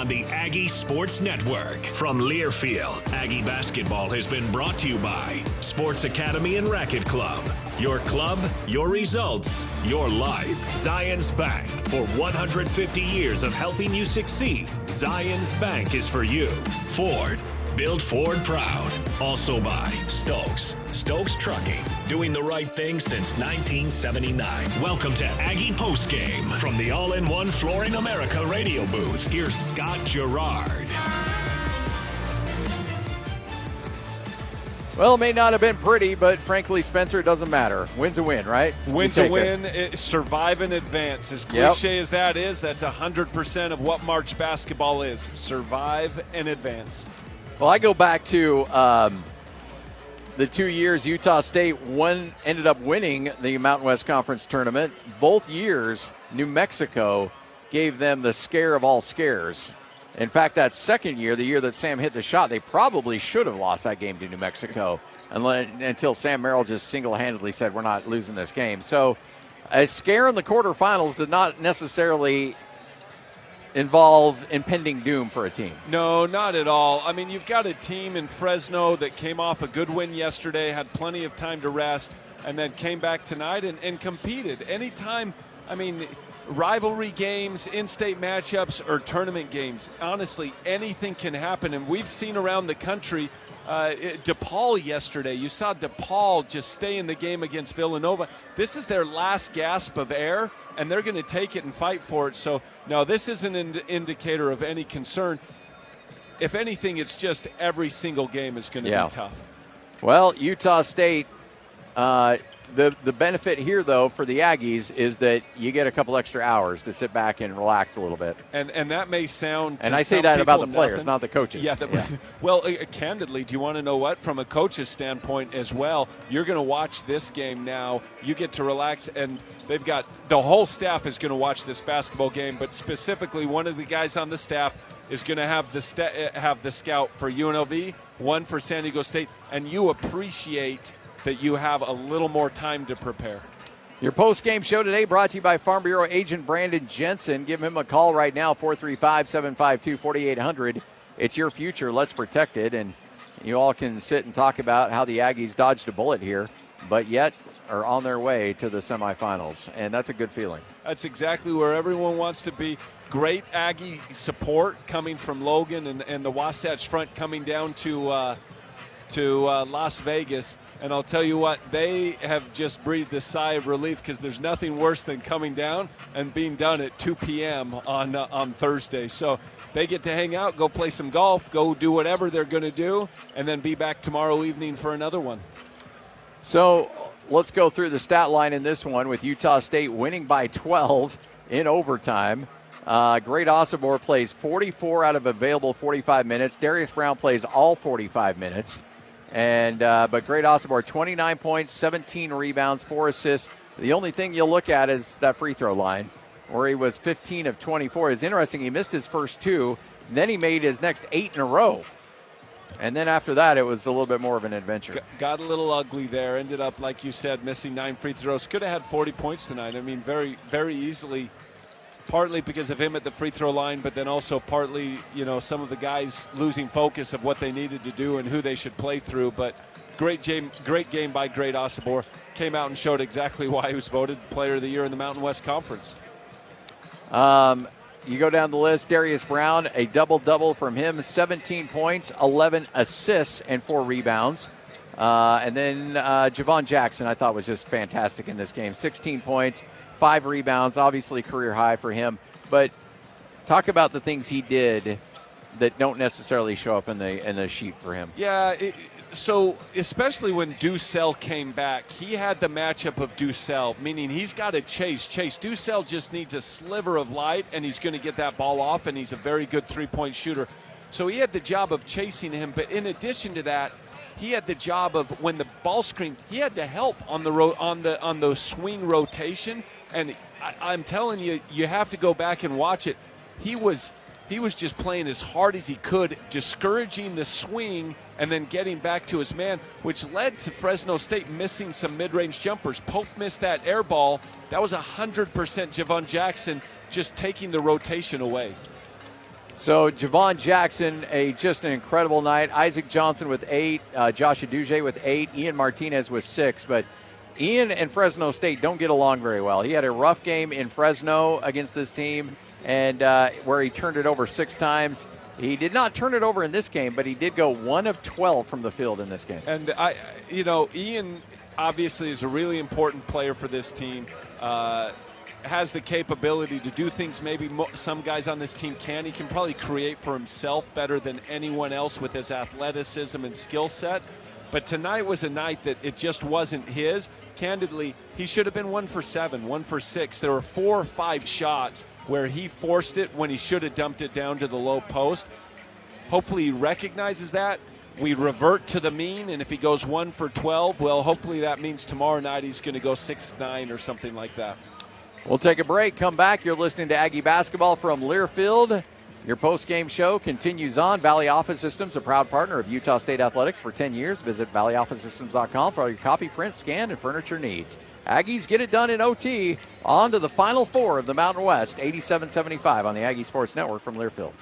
on the Aggie Sports Network. From Learfield, Aggie basketball has been brought to you by Sports Academy and Racket Club. Your club, your results, your life. Zions Bank. For 150 years of helping you succeed, Zions Bank is for you. Ford. Build Ford proud. Also by Stokes. Stokes Trucking. Doing the right thing since 1979. Welcome to Aggie Postgame. From the All-in-One Flooring America radio booth, here's Scott Gerard. Well, it may not have been pretty, but frankly, Spencer, it doesn't matter. Win's a win, right? Win's a win. Survive and advance. As cliche as that is, that's 100% of what March basketball is. Survive and advance. Well, I go back to the 2 years Utah State ended up winning the Mountain West Conference tournament. Both years, New Mexico gave them the scare of all scares. In fact, that second year, the year that Sam hit the shot, they probably should have lost that game to New Mexico until Sam Merrill just single-handedly said, we're not losing this game. So a scare in the quarterfinals did not necessarily involve impending doom for a team. No, not at all. I mean, you've got a team in Fresno that came off a good win yesterday, had plenty of time to rest, and then came back tonight and competed. Anytime, I mean, rivalry games, in-state matchups, or tournament games, honestly, anything can happen. And we've seen around the country, DePaul yesterday, you saw DePaul just stay in the game against Villanova. This is their last gasp of air, and they're going to take it and fight for it. So, no, this isn't an indicator of any concern. If anything, it's just every single game is going to be tough. Well, Utah State, the benefit here, though, for the Aggies is that you get a couple extra hours to sit back and relax a little bit. And that may sound – and I say that about the players, not the coaches. Well, candidly, do you want to know what? From a coach's standpoint as well, you're going to watch this game now. You get to relax, and they've got – the whole staff is going to watch this basketball game, but specifically one of the guys on the staff is going to have the scout for UNLV, one for San Diego State, and you appreciate – that you have a little more time to prepare. Your post-game show today brought to you by Farm Bureau agent Brandon Jensen. Give him a call right now, 435-752-4800. It's your future. Let's protect it. And you all can sit and talk about how the Aggies dodged a bullet here, but yet are on their way to the semifinals. And that's a good feeling. That's exactly where everyone wants to be. Great Aggie support coming from Logan and the Wasatch Front coming down to Las Vegas. And I'll tell you what, they have just breathed a sigh of relief because there's nothing worse than coming down and being done at 2 p.m. on Thursday. So they get to hang out, go play some golf, go do whatever they're going to do, and then be back tomorrow evening for another one. So let's go through the stat line in this one with Utah State winning by 12 in overtime. Great Osobor plays 44 out of available 45 minutes. Darius Brown plays all 45 minutes. But Great Osobor, 29 points, 17 rebounds, 4 assists. The only thing you'll look at is that free throw line, where he was 15 of 24. It's interesting, he missed his first 2, and then he made his next 8 in a row. And then after that, it was a little bit more of an adventure. Got a little ugly there. Ended up, like you said, missing 9 free throws. Could have had 40 points tonight. I mean, very, very easily. Partly because of him at the free throw line, but then also partly, some of the guys losing focus of what they needed to do and who they should play through. But great game by Great Osobor. Came out and showed exactly why he was voted Player of the Year in the Mountain West Conference. You go down the list, Darius Brown, a double-double from him, 17 points, 11 assists, and 4 rebounds. And then Javon Jackson, I thought, was just fantastic in this game. 16 points, 5 rebounds, obviously career high for him. But talk about the things he did that don't necessarily show up in the sheet for him. Yeah, so especially when Ducell came back, he had the matchup of Ducell, meaning he's got to chase. Ducell just needs a sliver of light, and he's going to get that ball off, and he's a very good three-point shooter. So he had the job of chasing him, but in addition to that, he had the job of when the ball screen, he had to help on the swing rotation. And I'm telling you, you have to go back and watch it. He was just playing as hard as he could, discouraging the swing and then getting back to his man, which led to Fresno State missing some mid-range jumpers. Pope missed that air ball. That was 100% Javon Jackson just taking the rotation away. So Javon Jackson, just an incredible night. Isaac Johnson with 8, Josh Aduje with 8, Ian Martinez with 6. But Ian and Fresno State don't get along very well. He had a rough game in Fresno against this team, and where he turned it over 6 times. He did not turn it over in this game, but he did go 1 of 12 from the field in this game. And Ian obviously is a really important player for this team. Has the capability to do things maybe some guys on this team can. He can probably create for himself better than anyone else with his athleticism and skill set. But tonight was a night that it just wasn't his. Candidly, he should have been 1 for 7, 1 for 6. There were 4 or 5 shots where he forced it when he should have dumped it down to the low post. Hopefully he recognizes that. We revert to the mean, and if he goes 1 for 12, well, hopefully that means tomorrow night he's going to go 6-9 or something like that. We'll take a break, come back. You're listening to Aggie Basketball from Learfield. Your post-game show continues on. Valley Office Systems, a proud partner of Utah State Athletics for 10 years. Visit valleyofficesystems.com for all your copy, print, scan, and furniture needs. Aggies get it done in OT. On to the Final Four of the Mountain West, 87-75 on the Aggie Sports Network from Learfield.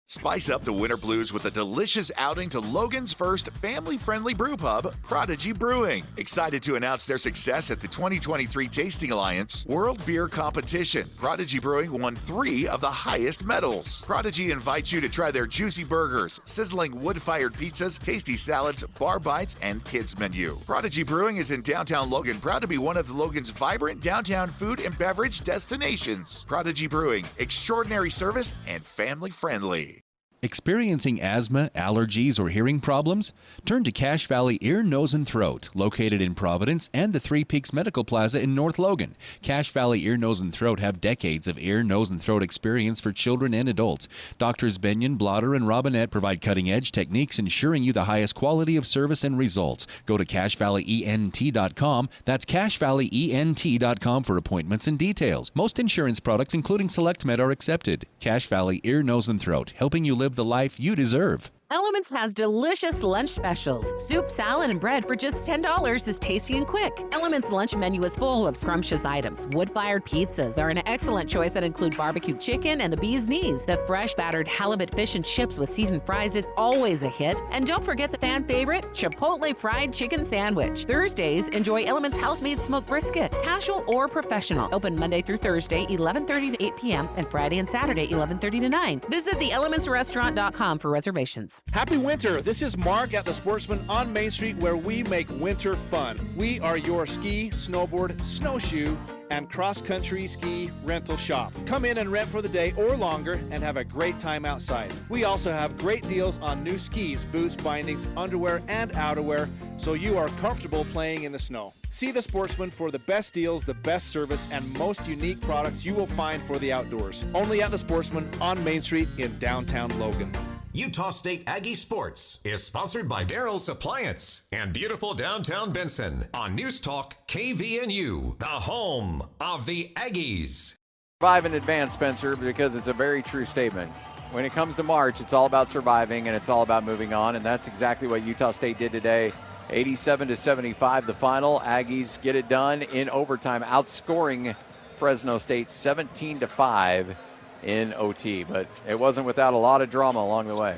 Spice up the winter blues with a delicious outing to Logan's first family-friendly brew pub, Prodigy Brewing. Excited to announce their success at the 2023 Tasting Alliance World Beer Competition. Prodigy Brewing won 3 of the highest medals. Prodigy invites you to try their juicy burgers, sizzling wood-fired pizzas, tasty salads, bar bites, and kids menu. Prodigy Brewing is in downtown Logan, proud to be one of Logan's vibrant downtown food and beverage destinations. Prodigy Brewing, extraordinary service and family-friendly. Experiencing asthma, allergies, or hearing problems? Turn to Cache Valley Ear, Nose, and Throat, located in Providence and the Three Peaks Medical Plaza in North Logan. Cache Valley Ear, Nose, and Throat have decades of ear, nose, and throat experience for children and adults. Doctors Benyon, Blotter, and Robinette provide cutting-edge techniques ensuring you the highest quality of service and results. Go to CacheValleyENT.com. That's CacheValleyENT.com for appointments and details. Most insurance products, including SelectMed, are accepted. Cache Valley Ear, Nose, and Throat, helping you live the life you deserve. Elements has delicious lunch specials. Soup, salad, and bread for just $10 is tasty and quick. Elements lunch menu is full of scrumptious items. Wood-fired pizzas are an excellent choice that include barbecued chicken and the bee's knees. The fresh battered halibut fish and chips with seasoned fries is always a hit. And don't forget the fan favorite, Chipotle fried chicken sandwich. Thursdays, enjoy Elements house-made smoked brisket, casual or professional. Open Monday through Thursday, 11:30 to 8 p.m. and Friday and Saturday, 11:30 to 9. Visit theelementsrestaurant.com for reservations. Happy winter! This is Mark at the Sportsman on Main Street, where we make winter fun. We are your ski, snowboard, snowshoe, and cross-country ski rental shop. Come in and rent for the day or longer and have a great time outside. We also have great deals on new skis, boots, bindings, underwear, and outerwear, so you are comfortable playing in the snow. See the Sportsman for the best deals, the best service, and most unique products you will find for the outdoors. Only at the Sportsman on Main Street in downtown Logan. Utah State Aggie Sports is sponsored by Daryl's Appliance and beautiful downtown Benson on News Talk KVNU, the home of the Aggies. Survive in advance, Spencer, because it's a very true statement. When it comes to March, it's all about surviving and it's all about moving on, and that's exactly what Utah State did today. 87-75 the final. Aggies get it done in overtime, outscoring Fresno State 17-5 in OT, but it wasn't without a lot of drama along the way.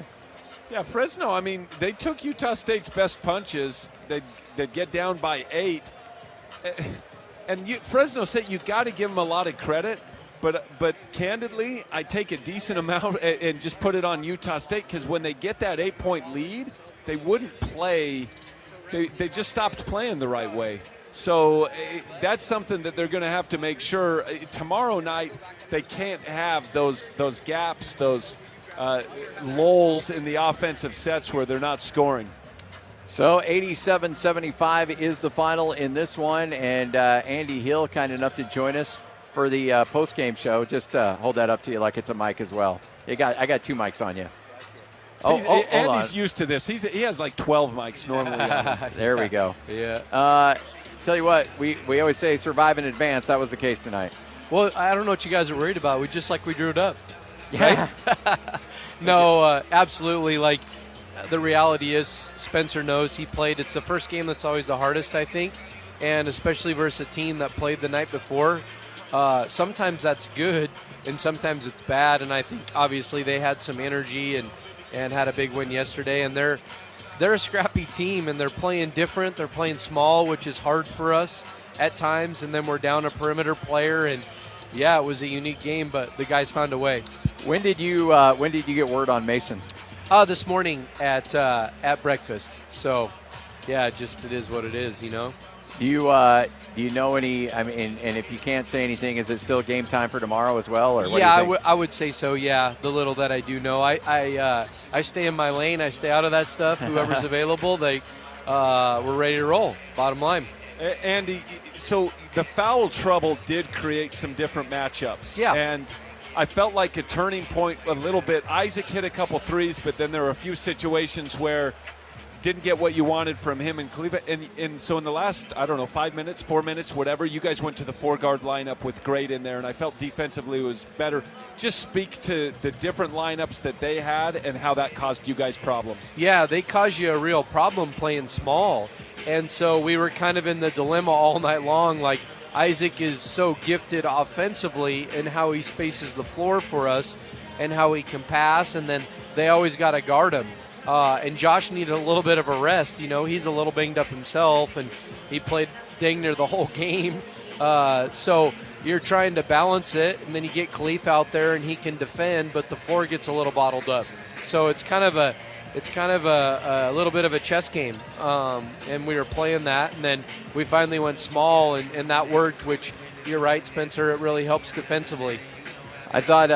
Yeah, Fresno, I mean, they took Utah State's best punches. They'd get down by 8. And Fresno State, you got to give them a lot of credit, but candidly, I take a decent amount and just put it on Utah State, because when they get that 8-point lead, they wouldn't play. They just stopped playing the right way. So that's something that they're going to have to make sure. Tomorrow night, they can't have those gaps, those lulls in the offensive sets where they're not scoring. So 87-75 is the final in this one, and Andy Hill, kind enough to join us for the post-game show. Just hold that up to you like it's a mic as well. I got 2 mics on you. Andy's used to this. He has like 12 mics normally. There we go. Yeah. Tell you what, we always say survive in advance. That was the case tonight. Well, I don't know what you guys are worried about. We drew it up. Yeah. Right? No, absolutely. Like, the reality is Spencer knows he played. It's the first game that's always the hardest, I think, and especially versus a team that played the night before. sometimes that's good and sometimes it's bad. And I think obviously they had some energy and had a big win yesterday. And they're a scrappy team, and they're playing different. They're playing small, which is hard for us at times. And then we're down a perimeter player, and yeah, it was a unique game, but the guys found a way. When did you get word on Mason? This morning at breakfast. So, yeah, it is what it is, you know. Do you know any? I mean, and if you can't say anything, is it still game time for tomorrow as well? Or what yeah, do you think? I would say so. Yeah, the little that I do know, I stay in my lane. I stay out of that stuff. Whoever's available, we're ready to roll. Bottom line. Andy, so the foul trouble did create some different matchups. Yeah. And I felt like a turning point a little bit. Isaac hit a couple threes, but then there were a few situations where didn't get what you wanted from him in Cleveland. And so in the last, 5 minutes, 4 minutes, whatever, you guys went to the 4-guard lineup with Great in there, and I felt defensively it was better. Just speak to the different lineups that they had and how that caused you guys problems. Yeah, they cause you a real problem playing small. And so we were kind of in the dilemma all night long. Like, Isaac is so gifted offensively in how he spaces the floor for us and how he can pass, and then they always got to guard him. And Josh needed a little bit of a rest. You know, he's a little banged up himself, and he played dang near the whole game. So you're trying to balance it, and then you get Khalif out there, and he can defend, but the floor gets a little bottled up. So it's kind of a little bit of a chess game, and we were playing that, and then we finally went small, and that worked. Which you're right, Spencer. It really helps defensively. I thought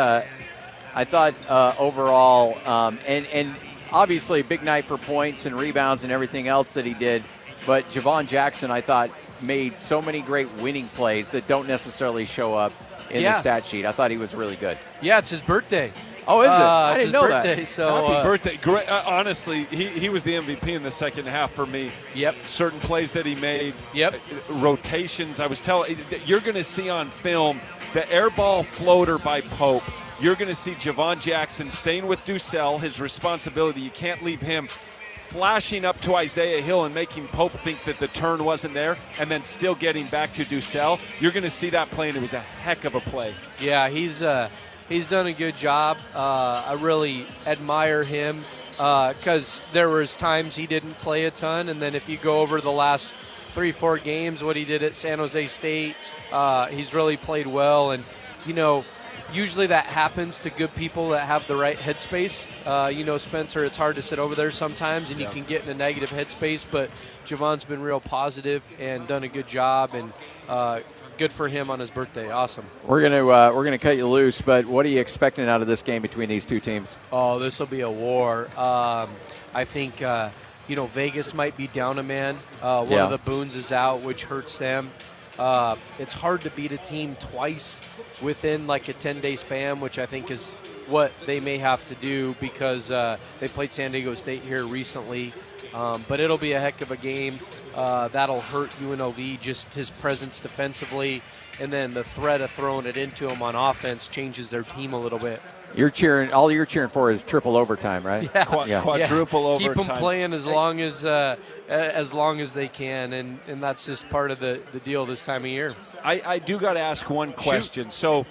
overall, and obviously, big night for points and rebounds and everything else that he did. But Javon Jackson, I thought, made so many great winning plays that don't necessarily show up in the stat sheet. I thought he was really good. Yeah, it's his birthday. Oh, is it? I didn't know birthday, that. So, happy birthday. Great. Honestly, he was the MVP in the second half for me. Yep. Certain plays that he made. Yep. Rotations. I was telling you're going to see on film the air ball floater by Pope. You're going to see Javon Jackson staying with Ducell, his responsibility. You can't leave him flashing up to Isaiah Hill and making Pope think that the turn wasn't there, and then still getting back to Ducell. You're going to see that play, and it was a heck of a play. Yeah, he's done a good job. I really admire him because there was times he didn't play a ton, and then if you go over the last 3-4 games, what he did at San Jose State, he's really played well. And, you know, usually that happens to good people that have the right headspace. You know, Spencer, it's hard to sit over there sometimes, and you can get in a negative headspace, but Javon's been real positive and done a good job, and good for him on his birthday. Awesome. We're gonna cut you loose, but what are you expecting out of this game between these two teams? Oh, this will be a war. I think Vegas might be down a man. One of the Boons is out, which hurts them. It's hard to beat a team twice within like a 10-day span, which I think is what they may have to do because they played San Diego State here recently. But it'll be a heck of a game. That'll hurt UNLV, just his presence defensively, and then the threat of throwing it into him on offense changes their team a little bit. All you're cheering for is triple overtime, right? Yeah. Quadruple overtime. Keep them playing as long as they can, and that's just part of the deal this time of year. I do got to ask one question. Shoot. So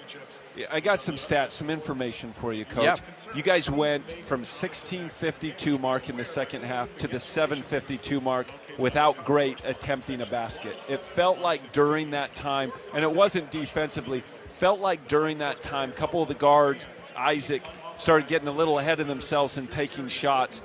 I got some stats, some information for you, Coach. Yep. You guys went from 16:52 mark in the second half to the 7:52 mark without Great attempting a basket. It felt like during that time, and it wasn't defensively, felt like during that time, a couple of the guards, Isaac, started getting a little ahead of themselves and taking shots.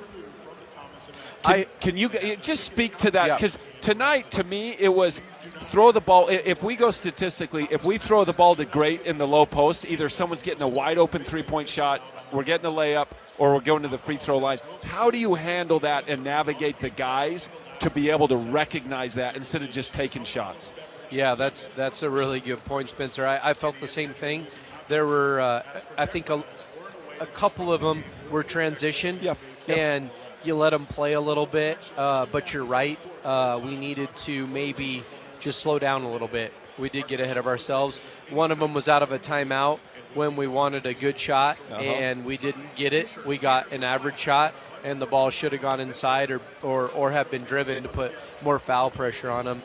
Can you just speak to that? Because tonight, to me, it was throw the ball. If we go statistically, if we throw the ball to Great in the low post, either someone's getting a wide-open three-point shot, we're getting a layup, or we're going to the free throw line. How do you handle that and navigate the guys to be able to recognize that instead of just taking shots? Yeah, that's a really good point, Spencer. I felt the same thing. There were, I think, a couple of them were transition, and you let them play a little bit. But you're right. We needed to maybe just slow down a little bit. We did get ahead of ourselves. One of them was out of a timeout when we wanted a good shot, and we didn't get it. We got an average shot, and the ball should have gone inside or have been driven to put more foul pressure on them.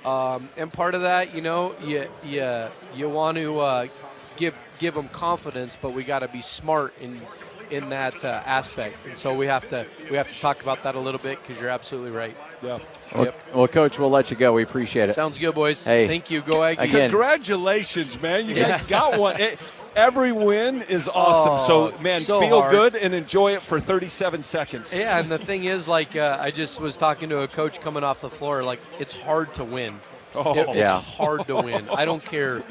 And part of that, you want to give them confidence, but we got to be smart in that aspect. And so we have to talk about that a little bit because you're absolutely right. Yeah. Well, Coach, we'll let you go. We appreciate it. Sounds good, boys. Hey, thank you. Go Aggies. Again, congratulations, man. You guys got one. Every win is awesome. So, man, feel hard. good and enjoy it for 37 seconds. Yeah, and the thing is, I just was talking to a coach coming off the floor, it's hard to win. It's hard to win. I don't care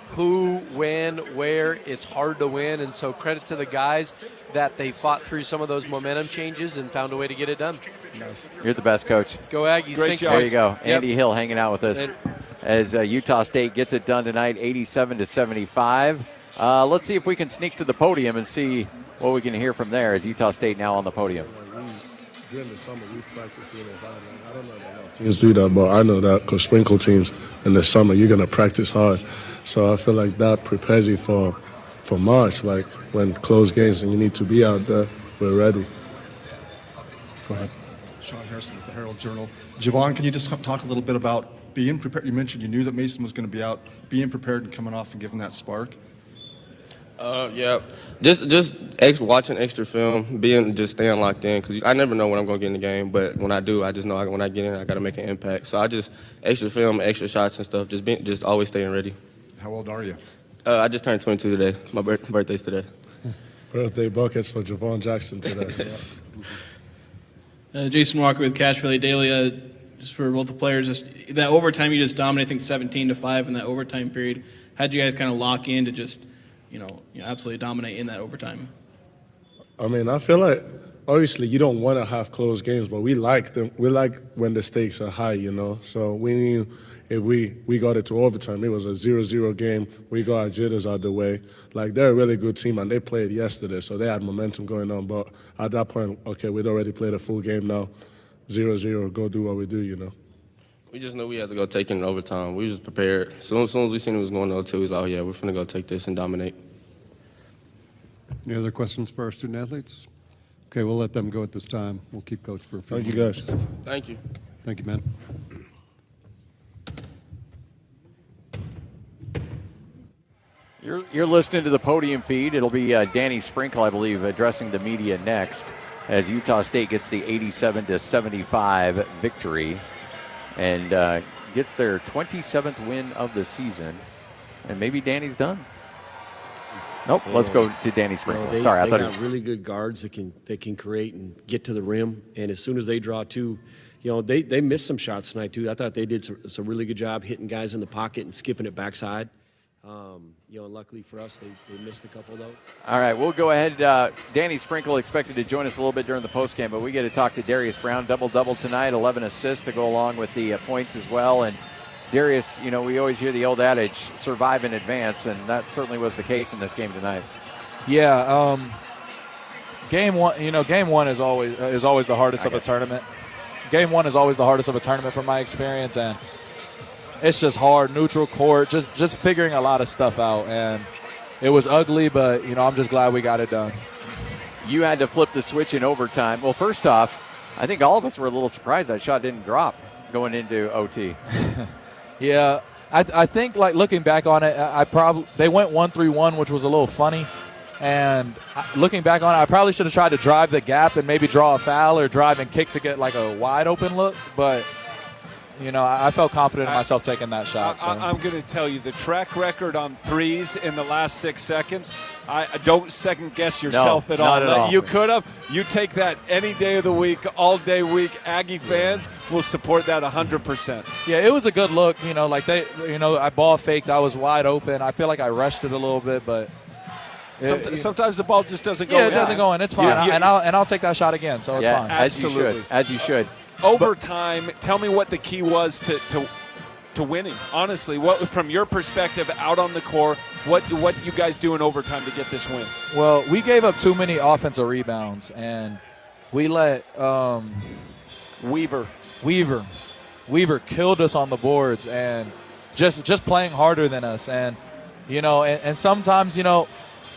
who, when, where, it's hard to win. And so credit to the guys that they fought through some of those momentum changes and found a way to get it done. You're the best, Coach. Go Aggies. Great job. There you go. Yep. Andy Hill hanging out with us as Utah State gets it done tonight, 87-75. Let's see if we can sneak to the podium and see what we can hear from there as Utah State now on the podium. During the summer, we practice really hard. I don't know if teams do that, but I know that because sprinkle teams in the summer, you're going to practice hard. So I feel like that prepares you for March, like when close games and you need to be out there, we're ready. Go ahead. Sean Harrison with the Herald Journal. Javon, can you just talk a little bit about being prepared? You mentioned you knew that Mason was going to be out, being prepared and coming off and giving that spark. Yeah, just watching extra film, staying locked in, because I never know when I'm going to get in the game, but when I do, I just know when I get in, I got to make an impact. So I just extra film, extra shots and stuff, just always staying ready. How old are you? I just turned 22 today. My birthday's today. Birthday buckets for Javon Jackson today. Jason Walker with Cache Valley Daily. Just for both the players, just that overtime you just dominated, I think 17-5 in that overtime period. How'd you guys kind of lock in to just absolutely dominate in that overtime? I mean, I feel like obviously you don't want to have close games, but we like them. We like when the stakes are high, So we knew if we got it to overtime, it was a 0-0 game. We got our jitters out the way. Like, they're a really good team, and they played yesterday, so they had momentum going on. But at that point, okay, we'd already played a full game now. 0-0, go do what we do, We just knew we had to go take it in overtime. We were just prepared. As soon as we seen it was going to 0-2, we was like, we're going to go take this and dominate. Any other questions for our student athletes? Okay, we'll let them go at this time. We'll keep Coach for a few Thank you, minutes. guys. Thank you. Thank you, man. You're listening to the podium feed. It'll be Danny Sprinkle, I believe, addressing the media next as Utah State gets the 87-75 victory and gets their 27th win of the season. And maybe Danny's done. Nope, let's go to Danny Sprinkle. They Sorry, I thought got really good guards that can create and get to the rim. And as soon as they draw two, they missed some shots tonight too. I thought they did some really good job hitting guys in the pocket and skipping it backside. Luckily for us, they missed a couple though. All right, we'll go ahead. Danny Sprinkle expected to join us a little bit during the postgame, but we get to talk to Darius Brown. Double-double tonight, 11 assists to go along with the points as well. And Darius, we always hear the old adage, survive in advance, and that certainly was the case in this game tonight. Yeah, game one is always the hardest of a tournament. Game one is always the hardest of a tournament from my experience, and it's just hard, neutral court, just figuring a lot of stuff out. And it was ugly, but, I'm just glad we got it done. You had to flip the switch in overtime. Well, first off, I think all of us were a little surprised that shot didn't drop going into OT. Yeah, I think, looking back on it, they went 1-3-1, which was a little funny. And looking back on it, I probably should have tried to drive the gap and maybe draw a foul or drive and kick to get, a wide-open look. But I felt confident in myself taking that shot. So. I'm going to tell you, the track record on threes in the last 6 seconds, I don't second-guess yourself at all. Not at all. You could have. You take that any day of the week, all day week. Aggie fans will support that 100%. Yeah, it was a good look. I ball faked. I was wide open. I feel like I rushed it a little bit, but sometimes the ball just doesn't go in. Yeah, it doesn't go in. It's fine. And I'll take that shot again, so it's fine. Absolutely. As you should. Overtime, tell me what the key was to winning. Honestly, what from your perspective out on the court, what you guys do in overtime to get this win? Well, we gave up too many offensive rebounds, and we let Weaver killed us on the boards, and just playing harder than us. And and sometimes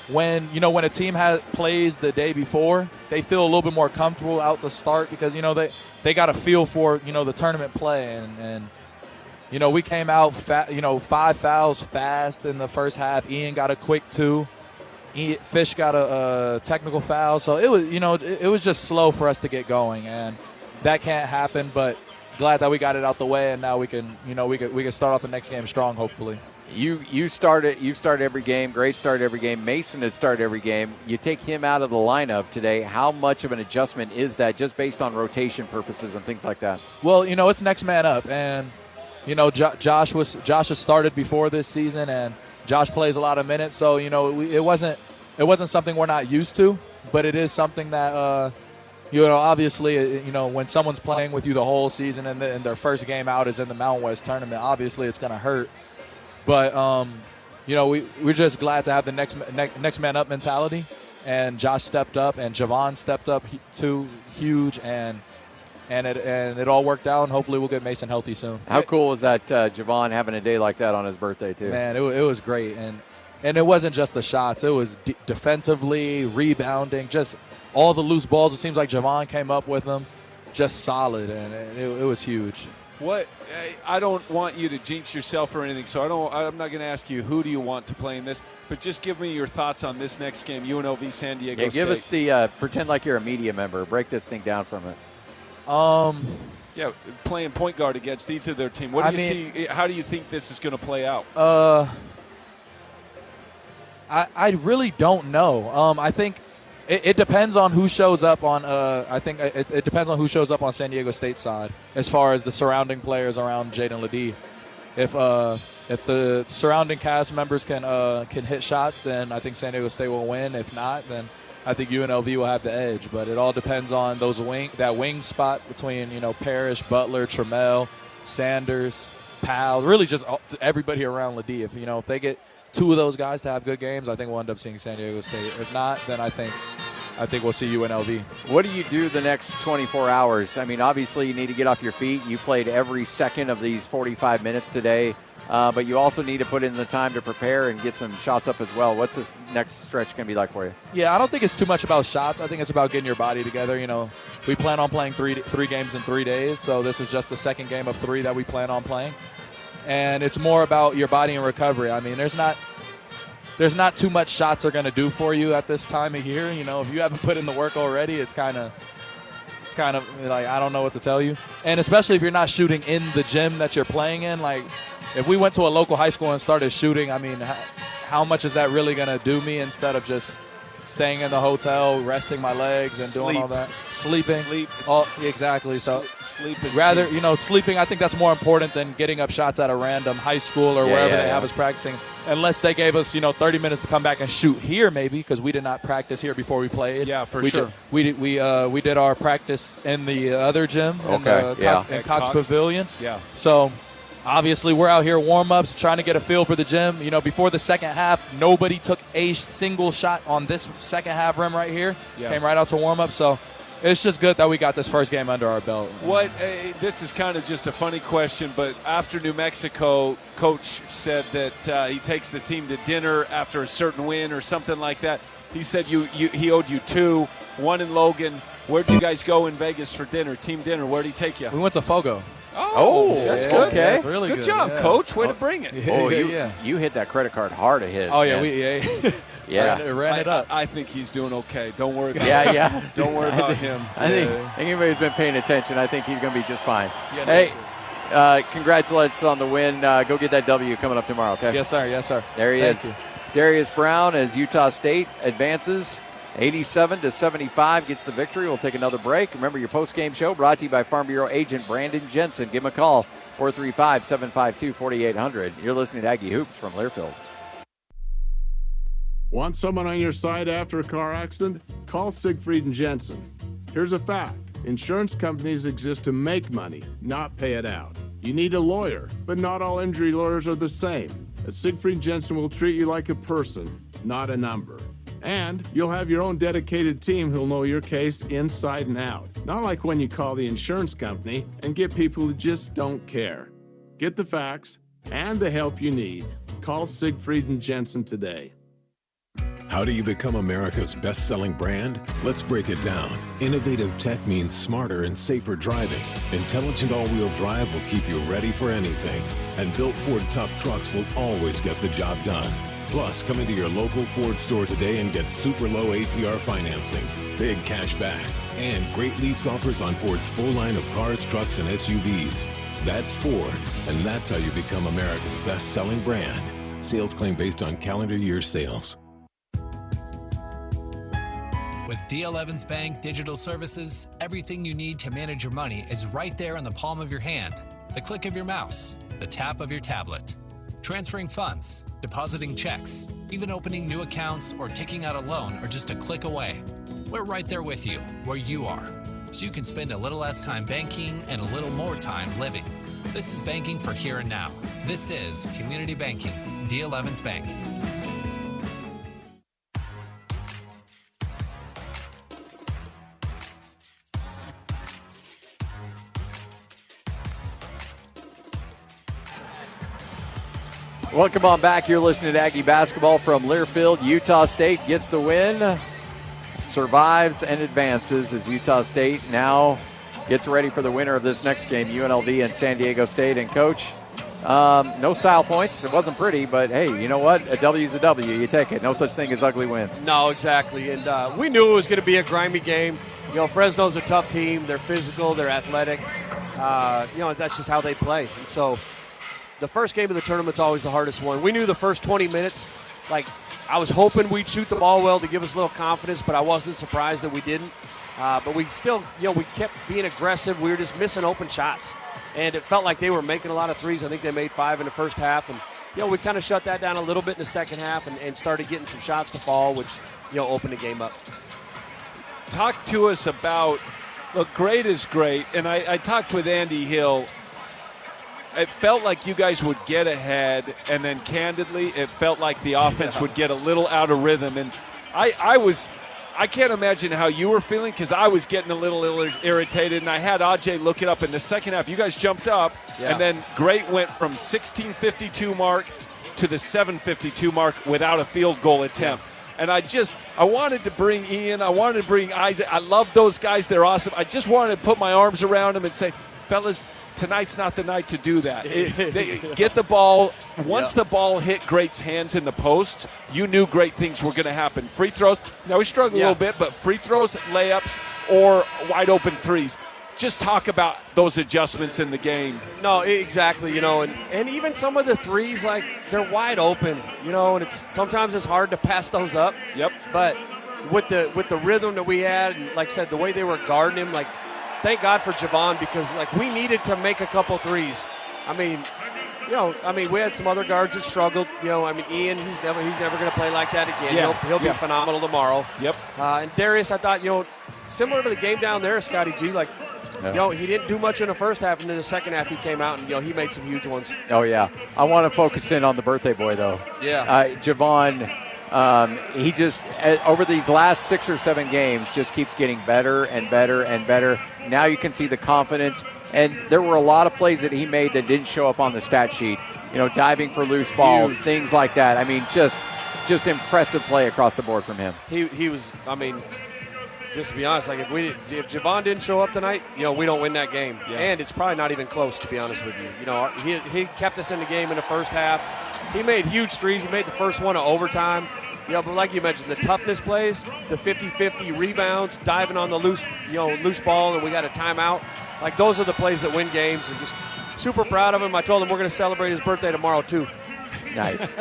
when a team plays the day before, they feel a little bit more comfortable out to start because they got a feel for the tournament play, and we came out, 5 fouls fast in the first half. Ian got a quick 2. Fish got a technical foul. So it was, it was just slow for us to get going, and that can't happen. But glad that we got it out the way, and now we can start off the next game strong, hopefully. You've started every game. Great start every game. Mason has started every game. You take him out of the lineup today. How much of an adjustment is that, just based on rotation purposes and things like that? Well, it's next man up, and Josh has started before this season, and Josh plays a lot of minutes. So it wasn't something we're not used to, but it is something that obviously when someone's playing with you the whole season and their first game out is in the Mountain West tournament, obviously it's going to hurt. But we're just glad to have the next man up mentality, and Josh stepped up, and Javon stepped up too, huge, and it all worked out. And hopefully we'll get Mason healthy soon. How cool was that, Javon having a day like that on his birthday too? Man, it was great, and it wasn't just the shots; it was defensively, rebounding, just all the loose balls. It seems like Javon came up with them, just solid, and it was huge. I don't want you to jinx yourself or anything, so I'm not going to ask you who do you want to play in this, but just give me your thoughts on this next game, UNLV San Diego State. Give us the pretend like you're a media member. Break this thing down from it. Playing point guard against each of their team. What do you see? How do you think this is going to play out? I really don't know. I think it depends on who shows up on. I think it depends on who shows up on San Diego State side, as far as the surrounding players around Jaden Ledee. If the surrounding cast members can hit shots, then I think San Diego State will win. If not, then I think UNLV will have the edge. But it all depends on that wing spot between Parrish, Butler, Trammell, Sanders, Powell, really just everybody around Ledee. If they get 2 of those guys to have good games, I think we'll end up seeing San Diego State. If not, then I think we'll see UNLV. What do you do the next 24 hours? I mean, obviously you need to get off your feet. You played every second of these 45 minutes today, but you also need to put in the time to prepare and get some shots up as well. What's this next stretch going to be like for you? Yeah, I don't think it's too much about shots. I think it's about getting your body together. We plan on playing three games in 3 days, so this is just the second game of 3 that we plan on playing. And it's more about your body and recovery. I mean, there's not too much shots are going to do for you at this time of year. If you haven't put in the work already, it's kind of like, I don't know what to tell you. And especially if you're not shooting in the gym that you're playing in. Like, if we went to a local high school and started shooting, I mean, how much is that really going to do me instead of just staying in the hotel, resting my legs and doing all that? Sleeping. Exactly. So sleep is rather, key. sleeping, I think that's more important than getting up shots at a random high school or wherever they have us practicing. Unless they gave us, 30 minutes to come back and shoot here, maybe, because we did not practice here before we played. Yeah, sure. We did our practice in the other gym, in Cox Pavilion. Yeah. So obviously we're out here warm-ups, trying to get a feel for the gym. Before the second half, nobody took a single shot on this second half rim right here. Yeah. Came right out to warm-up. So it's just good that we got this first game under our belt. This is kind of just a funny question, but after New Mexico, Coach said that he takes the team to dinner after a certain win or something like that. He said he owed you 2, 1 in Logan. Where'd you guys go in Vegas for dinner, team dinner? Where'd he take you? We went to Fogo. Oh, that's good. Okay. That's really good. Good job, Coach. Way to bring it. You hit that credit card hard of his. Oh, yeah. Ran it up. I think he's doing okay. Don't worry about him. Don't worry about him. I think anybody's been paying attention. I think he's going to be just fine. Yes, hey, congratulations on the win. Go get that W coming up tomorrow, okay? Yes, sir. Yes, sir. There he Thank is. you. Darius Brown, as Utah State advances 87-75, gets the victory. We'll take another break. Remember, your post-game show brought to you by Farm Bureau agent Brandon Jensen. Give him a call, 435-752-4800. You're listening to Aggie Hoops from Learfield. Want someone on your side after a car accident? Call Siegfried and Jensen. Here's a fact. Insurance companies exist to make money, not pay it out. You need a lawyer, but not all injury lawyers are the same. Siegfried Jensen will treat you like a person, not a number. And you'll have your own dedicated team who'll know your case inside and out. Not like when you call the insurance company and get people who just don't care. Get the facts and the help you need. Call Siegfried and Jensen today. How do you become America's best-selling brand? Let's break it down. Innovative tech means smarter and safer driving. Intelligent all-wheel drive will keep you ready for anything. And built Ford tough trucks will always get the job done. Plus, come into your local Ford store today and get super low APR financing, big cash back, and great lease offers on Ford's full line of cars, trucks, and SUVs. That's Ford, and that's how you become America's best-selling brand. Sales claim based on calendar year sales. With D.L. Evans Bank Digital Services, everything you need to manage your money is right there in the palm of your hand. The click of your mouse, the tap of your tablet. Transferring funds, depositing checks, even opening new accounts or taking out a loan are just a click away. We're right there with you, where you are, so you can spend a little less time banking and a little more time living. This is banking for here and now. This is Community Banking, D.L. Evans Bank. Welcome on back. You're listening to Aggie basketball from Learfield. Utah State gets the win, survives and advances as Utah State now gets ready for the winner of this next game, UNLV and San Diego State. And Coach, no style points. It wasn't pretty, but hey, you know what? A W's a W. You take it. No such thing as ugly wins. No, exactly. And we knew it was going to be a grimy game. You know, Fresno's a tough team. They're physical. They're athletic. You know, that's just how they play. And so the first game of the tournament's always the hardest one. We knew the first 20 minutes, like, I was hoping we'd shoot the ball well to give us a little confidence, but I wasn't surprised that we didn't. But we still, you know, we kept being aggressive. We were just missing open shots. And it felt like they were making a lot of threes. I think they made 5 in the first half. And, you know, we kind of shut that down a little bit in the second half and started getting some shots to fall, which, you know, opened the game up. Talk to us about, look, great is great. And I talked with Andy Hill. It felt like you guys would get ahead, and then candidly, it felt like the offense would get a little out of rhythm. And I can't imagine how you were feeling, because I was getting a little irritated, and I had Ajay look it up in the second half. You guys jumped up, and then Great went from 16:52 mark to the 7:52 mark without a field goal attempt. And I wanted to bring Ian, I wanted to bring Isaac. I love those guys. They're awesome. I just wanted to put my arms around them and say, fellas, tonight's not the night to do that. They get the ball. Once the ball hit Great's hands in the posts, you knew great things were going to happen. Free throws, now we struggled a little bit, but free throws, layups, or wide open threes. Just talk about those adjustments in the game. No, exactly, you know, and even some of the threes, like, they're wide open, you know, and sometimes it's hard to pass those up. Yep. But with the rhythm that we had, and like I said, the way they were guarding him, like, thank God for Javon, because, like, we needed to make a couple threes. I mean, you know, we had some other guards that struggled. You know, I mean, Ian, he's never going to play like that again. Yeah. He'll be phenomenal tomorrow. Yep. And Darius, I thought, you know, similar to the game down there, Scotty G, like, you know, he didn't do much in the first half, and in the second half he came out and, you know, he made some huge ones. Oh, yeah. I want to focus in on the birthday boy, though. Yeah. Javon, he just, over these last 6 or 7 games, just keeps getting better and better and better. Now you can see the confidence, and there were a lot of plays that he made that didn't show up on the stat sheet. You know, diving for loose balls, things like that. I mean, just impressive play across the board from him. He was, I mean, just to be honest, like, if Javon didn't show up tonight, you know, we don't win that game. Yeah. And it's probably not even close, to be honest with you. You know, he kept us in the game in the first half. He made huge threes. He made the first one of overtime. You know, but like you mentioned, the toughness plays, the 50-50 rebounds, diving on the loose ball, and we got a timeout. Like, those are the plays that win games. And just super proud of him. I told him we're going to celebrate his birthday tomorrow too. Nice.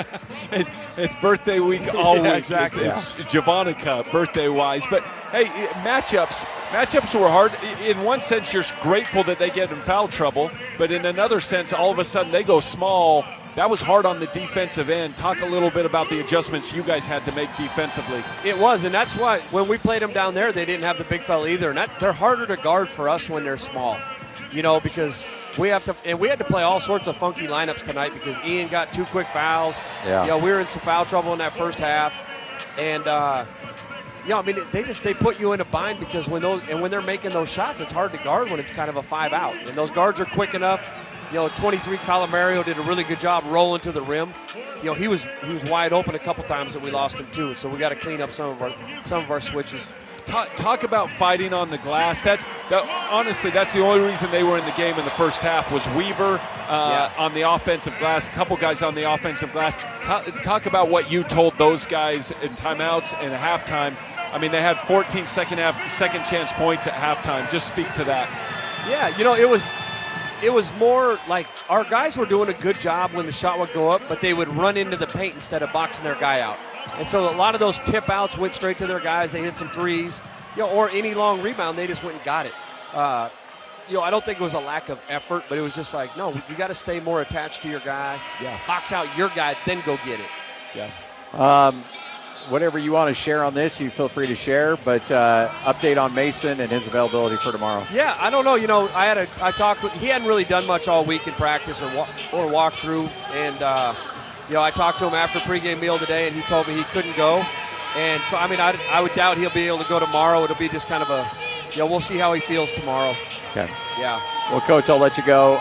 It's birthday week all week. Exactly. It's Javonica birthday-wise. But, hey, matchups were hard. In one sense, you're grateful that they get in foul trouble. But in another sense, all of a sudden they go small. That was hard on the defensive end. Talk a little bit about the adjustments you guys had to make defensively. It was, and that's why when we played them down there, they didn't have the big fella either. And they're harder to guard for us when they're small, you know, because we had to play all sorts of funky lineups tonight because Ian got 2 quick fouls. Yeah. You know, we were in some foul trouble in that first half. And, you know, I mean, they put you in a bind because when they're making those shots, it's hard to guard when it's kind of a 5-out. And those guards are quick enough. 23 Colomario did a really good job rolling to the rim. He was wide open a couple times that we lost him too. So we got to clean up some of our switches. Talk about fighting on the glass. Honestly, that's the only reason they were in the game in the first half was Weaver on the offensive glass, a couple guys on the offensive glass. Talk about what you told those guys in timeouts and at halftime. I mean, they had 14 second chance points at halftime. Just speak to that. Yeah, it was more like our guys were doing a good job when the shot would go up, but they would run into the paint instead of boxing their guy out. And so a lot of those tip outs went straight to their guys. They hit some threes, or any long rebound, they just went and got it. I don't think it was a lack of effort, but it was just like, no, you got to stay more attached to your guy. Yeah. Box out your guy, then go get it. Yeah. Whatever you want to share on this, you feel free to share. But update on Mason and his availability for tomorrow. Yeah, I don't know. I talked with, he hadn't really done much all week in practice or walk through, and I talked to him after pregame meal today, and he told me he couldn't go. And so, I would doubt he'll be able to go tomorrow. It'll be just kind of we'll see how he feels tomorrow. Okay. Yeah. Well, Coach, I'll let you go.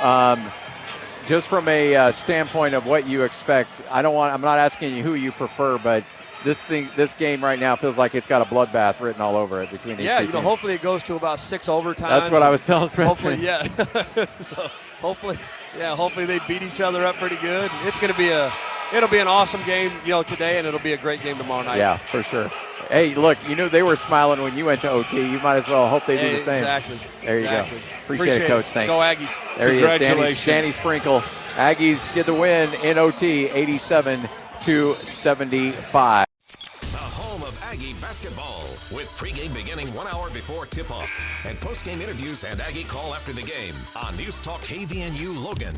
Just from a standpoint of what you expect, I'm not asking you who you prefer, but this game right now feels like it's got a bloodbath written all over it between these two teams. Hopefully it goes to about 6 overtimes. That's what I was telling Spencer. Hopefully, yeah. So hopefully they beat each other up pretty good. It'll be an awesome game, today, and it'll be a great game tomorrow night. Yeah, for sure. Hey, look, they were smiling when you went to OT. You might as well hope they do the same. Exactly. There you go. Appreciate it, Coach. Thanks. Go Aggies. There he is, Congratulations. Danny Sprinkle. Aggies get the win in OT, 87-75. The home of Aggie basketball, with pregame beginning 1 hour before tip-off and postgame interviews and Aggie call after the game on News Talk KVNU Logan.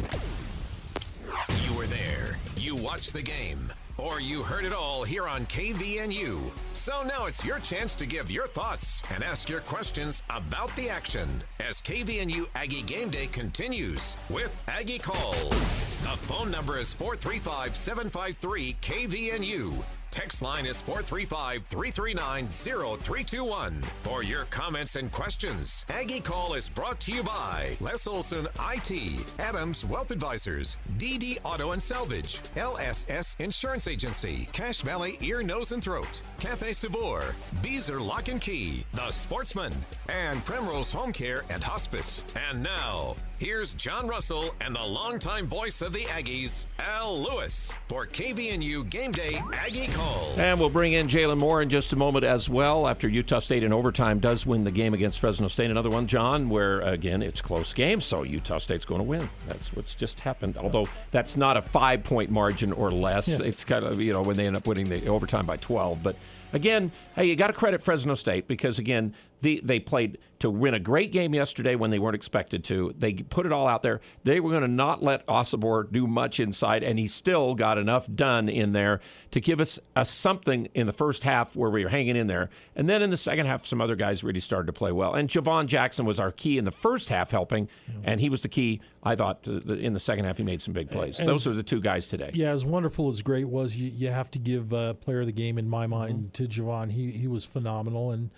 You were there, you watched the game, or you heard it all here on KVNU. So now it's your chance to give your thoughts and ask your questions about the action as KVNU Aggie Game Day continues with Aggie Call. The phone number is 435-753-KVNU. Text line is 435-339-0321 for your comments and questions. Aggie Call is brought to you by Les Olson IT, Adams Wealth Advisors, DD Auto and Salvage, LSS Insurance Agency, Cache Valley Ear, Nose and Throat, Cafe Sabor, Beezer Lock and Key, The Sportsman, and Primrose Home Care and Hospice. And now, here's John Russell and the longtime voice of the Aggies, Al Lewis, for KVNU Game Day Aggie Call. And we'll bring in Jalen Moore in just a moment as well after Utah State in overtime does win the game against Fresno State. Another one, John, where, again, it's close game, so Utah State's going to win. That's what's just happened, although that's not a 5-point margin or less. Yeah. It's kind of, when they end up winning the overtime by 12. But, again, hey, you got to credit Fresno State because, again, they played to win a great game yesterday when they weren't expected to. They put it all out there. They were going to not let Osobor do much inside, and he still got enough done in there to give us something in the first half where we were hanging in there. And then in the second half, some other guys really started to play well. And Javon Jackson was our key in the first half helping, and he was the key, I thought, in the second half he made some big plays. Those are the two guys today. Yeah, as wonderful as Great was, you have to give player of the game, in my mind, to Javon. He was phenomenal, and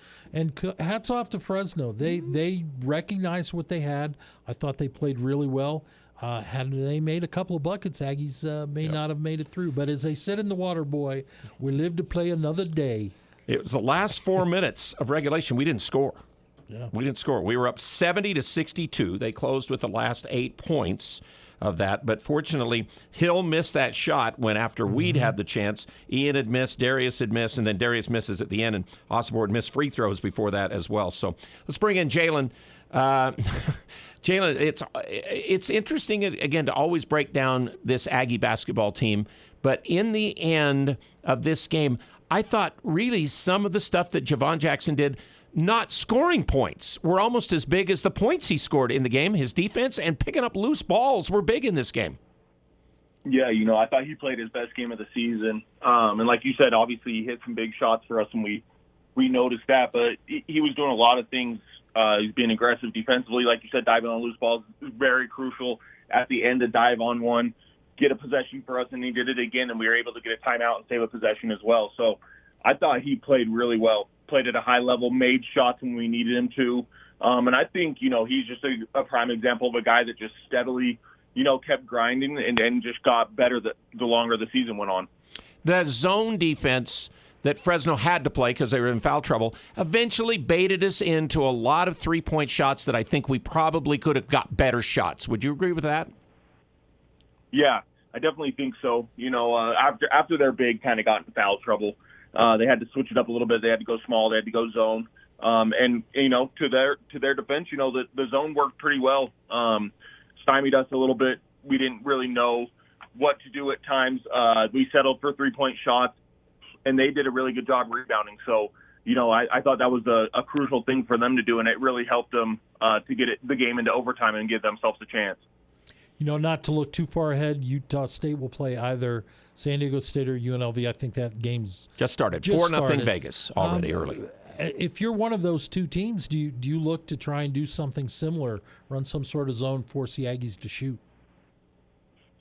hats off to Fresno. They recognized what they had. I thought they played really well. Had they made a couple of buckets, Aggies may not have made it through. But as they said in The Water Boy, we live to play another day. It was the last 4 minutes of regulation. We didn't score. Yeah. We didn't score. We were up 70-62. They closed with the last 8 points of that. But fortunately, Hill missed that shot when after Weed had the chance. Ian had missed, Darius had missed, and then Darius misses at the end, and Osobor had missed free throws before that as well. So let's bring in Jalen. Jalen, it's interesting, again, to always break down this Aggie basketball team. But in the end of this game, I thought really some of the stuff that Javon Jackson did, not scoring points, were almost as big as the points he scored in the game. His defense and picking up loose balls were big in this game. Yeah, I thought he played his best game of the season. And like you said, obviously he hit some big shots for us, and we noticed that. But he was doing a lot of things. He's being aggressive defensively. Like you said, diving on loose balls is very crucial. At the end, to dive on one, get a possession for us, and he did it again, and we were able to get a timeout and save a possession as well. So I thought he played really well. Played at a high level, made shots when we needed him to. And I think, he's just a prime example of a guy that just steadily kept grinding and just got better the longer the season went on. The zone defense that Fresno had to play because they were in foul trouble eventually baited us into a lot of three-point shots that I think we probably could have got better shots. Would you agree with that? Yeah, I definitely think so. After their big kind of got in foul trouble, they had to switch it up a little bit. They had to go small. They had to go zone. And to their defense, the zone worked pretty well. Stymied us a little bit. We didn't really know what to do at times. We settled for three-point shots, and they did a really good job rebounding. So, I thought that was a crucial thing for them to do, and it really helped them to get the game into overtime and give themselves a chance. Not to look too far ahead, Utah State will play either San Diego State or UNLV. I think that game's just started. 4-0 Vegas already early. If you're one of those two teams, do you look to try and do something similar, run some sort of zone, force the Aggies to shoot?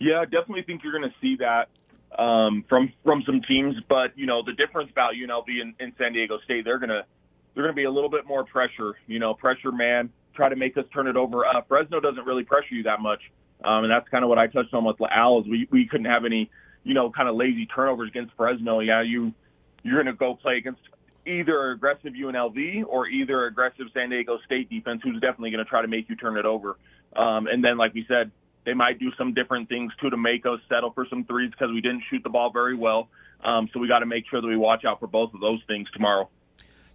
Yeah, I definitely think you're going to see that from some teams. But the difference about UNLV and San Diego State, they're going to be a little bit more pressure. Pressure man, try to make us turn it over. Fresno doesn't really pressure you that much, and that's kind of what I touched on with Al. Is we couldn't have any kind of lazy turnovers against Fresno. Yeah, you're going to go play against either aggressive UNLV or either aggressive San Diego State defense, who's definitely going to try to make you turn it over. And then, like we said, they might do some different things, too, to make us settle for some threes because we didn't shoot the ball very well. So we got to make sure that we watch out for both of those things tomorrow.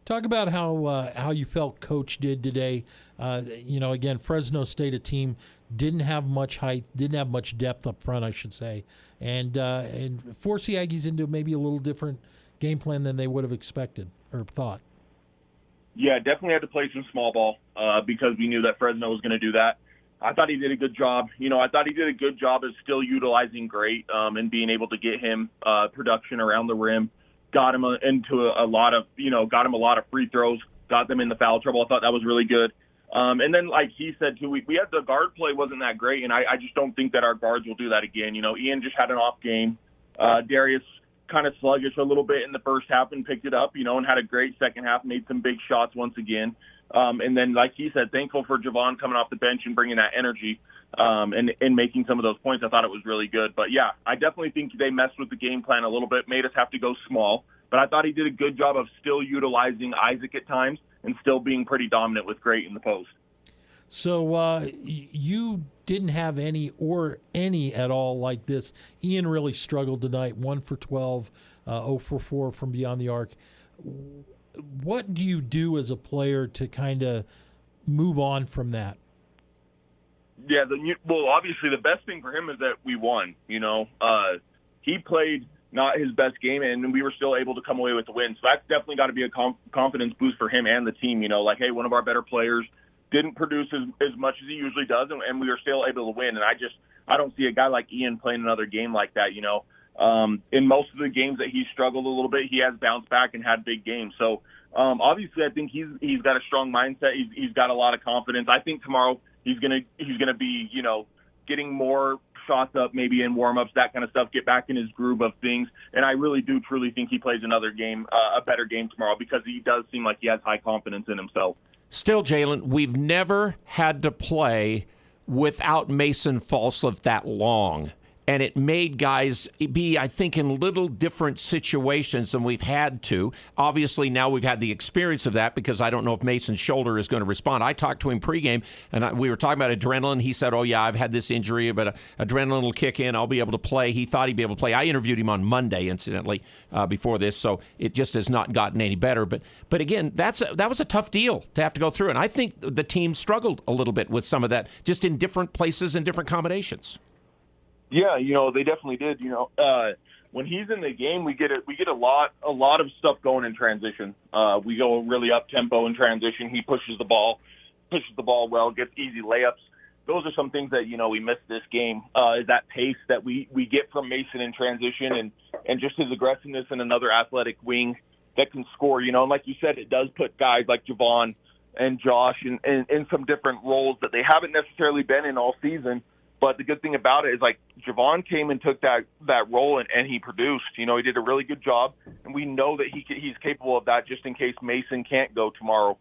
Talk about how you felt Coach did today. Again, Fresno State, a team, didn't have much height, didn't have much depth up front, I should say, and force the Aggies into maybe a little different game plan than they would have expected or thought. Yeah, definitely had to play some small ball because we knew that Fresno was going to do that. I thought he did a good job. I thought he did a good job of still utilizing Great and being able to get him production around the rim. Got him into a lot of free throws. Got them in the foul trouble. I thought that was really good. And then, like he said too, we had the guard play wasn't that great, and I just don't think that our guards will do that again. Ian just had an off game. Darius kind of sluggish a little bit in the first half and picked it up, and had a great second half, made some big shots once again. And then, like he said, thankful for Javon coming off the bench and bringing that energy and making some of those points. I thought it was really good. But, yeah, I definitely think they messed with the game plan a little bit, made us have to go small. But I thought he did a good job of still utilizing Isaac at times and still being pretty dominant with Great in the post. So you didn't have any at all like this. Ian really struggled tonight, 1 for 12, 0 for 4 from beyond the arc. What do you do as a player to kind of move on from that? Yeah, obviously the best thing for him is that we won. He played not his best game, and we were still able to come away with the win. So that's definitely got to be a confidence boost for him and the team. Hey, one of our better players didn't produce as much as he usually does, and we were still able to win. And I don't see a guy like Ian playing another game like that. In most of the games that he struggled a little bit, he has bounced back and had big games. So obviously, I think he's got a strong mindset. He's got a lot of confidence. I think tomorrow he's gonna be getting more shots up, maybe in warm-ups, that kind of stuff, get back in his groove of things. And I really do truly think he plays another game, a better game tomorrow, because he does seem like he has high confidence in himself. Still, Jalen, we've never had to play without Mason Falslev that long. And it made guys be, I think, in little different situations than we've had to. Obviously, now we've had the experience of that because I don't know if Mason's shoulder is going to respond. I talked to him pregame, and we were talking about adrenaline. He said, oh, yeah, I've had this injury, but adrenaline will kick in. I'll be able to play. He thought he'd be able to play. I interviewed him on Monday, incidentally, before this, so it just has not gotten any better. But again, that was a tough deal to have to go through, and I think the team struggled a little bit with some of that, just in different places and different combinations. Yeah, they definitely did. When he's in the game, we get a lot of stuff going in transition. We go really up tempo in transition. He pushes the ball well, gets easy layups. Those are some things that we missed this game. Is that pace that we get from Mason in transition and just his aggressiveness and another athletic wing that can score. And like you said, it does put guys like Javon and Josh in some different roles that they haven't necessarily been in all season. But the good thing about it is, like, Javon came and took that role and he produced. He did a really good job, and we know that he's capable of that just in case Mason can't go tomorrow.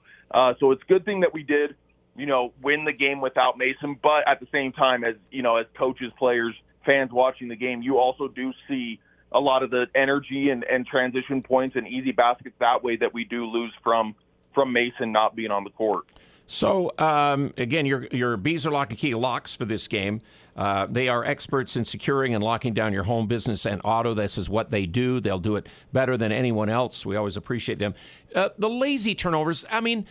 So it's a good thing that we did win the game without Mason. But at the same time, as as coaches, players, fans watching the game, you also do see a lot of the energy and transition points and easy baskets that way that we do lose from Mason not being on the court. So, again, your Bees are Lock and Key locks for this game. They are experts in securing and locking down your home, business, and auto. This is what they do. They'll do it better than anyone else. We always appreciate them. The lazy turnovers, I mean,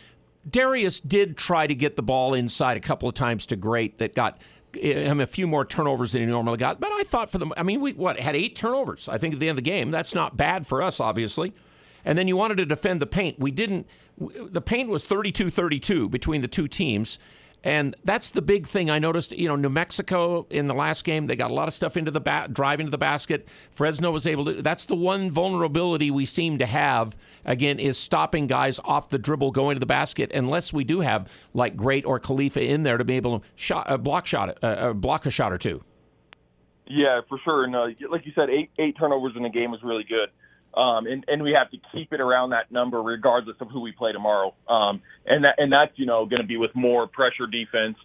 Darius did try to get the ball inside a couple of times to Great that got him a few more turnovers than he normally got. But I thought we had 8 turnovers, I think, at the end of the game. That's not bad for us, obviously. And then you wanted to defend the paint. We didn't. The paint was 32-32 between the two teams. And that's the big thing I noticed. New Mexico in the last game, they got a lot of stuff into the drive into the basket. Fresno was able to. That's the one vulnerability we seem to have, again, is stopping guys off the dribble going to the basket, unless we do have, like, Great or Khalifa in there to be able to block a shot or two. Yeah, for sure. And like you said, eight turnovers in a game is really good. And we have to keep it around that number regardless of who we play tomorrow. And that's, going to be with more pressure defense,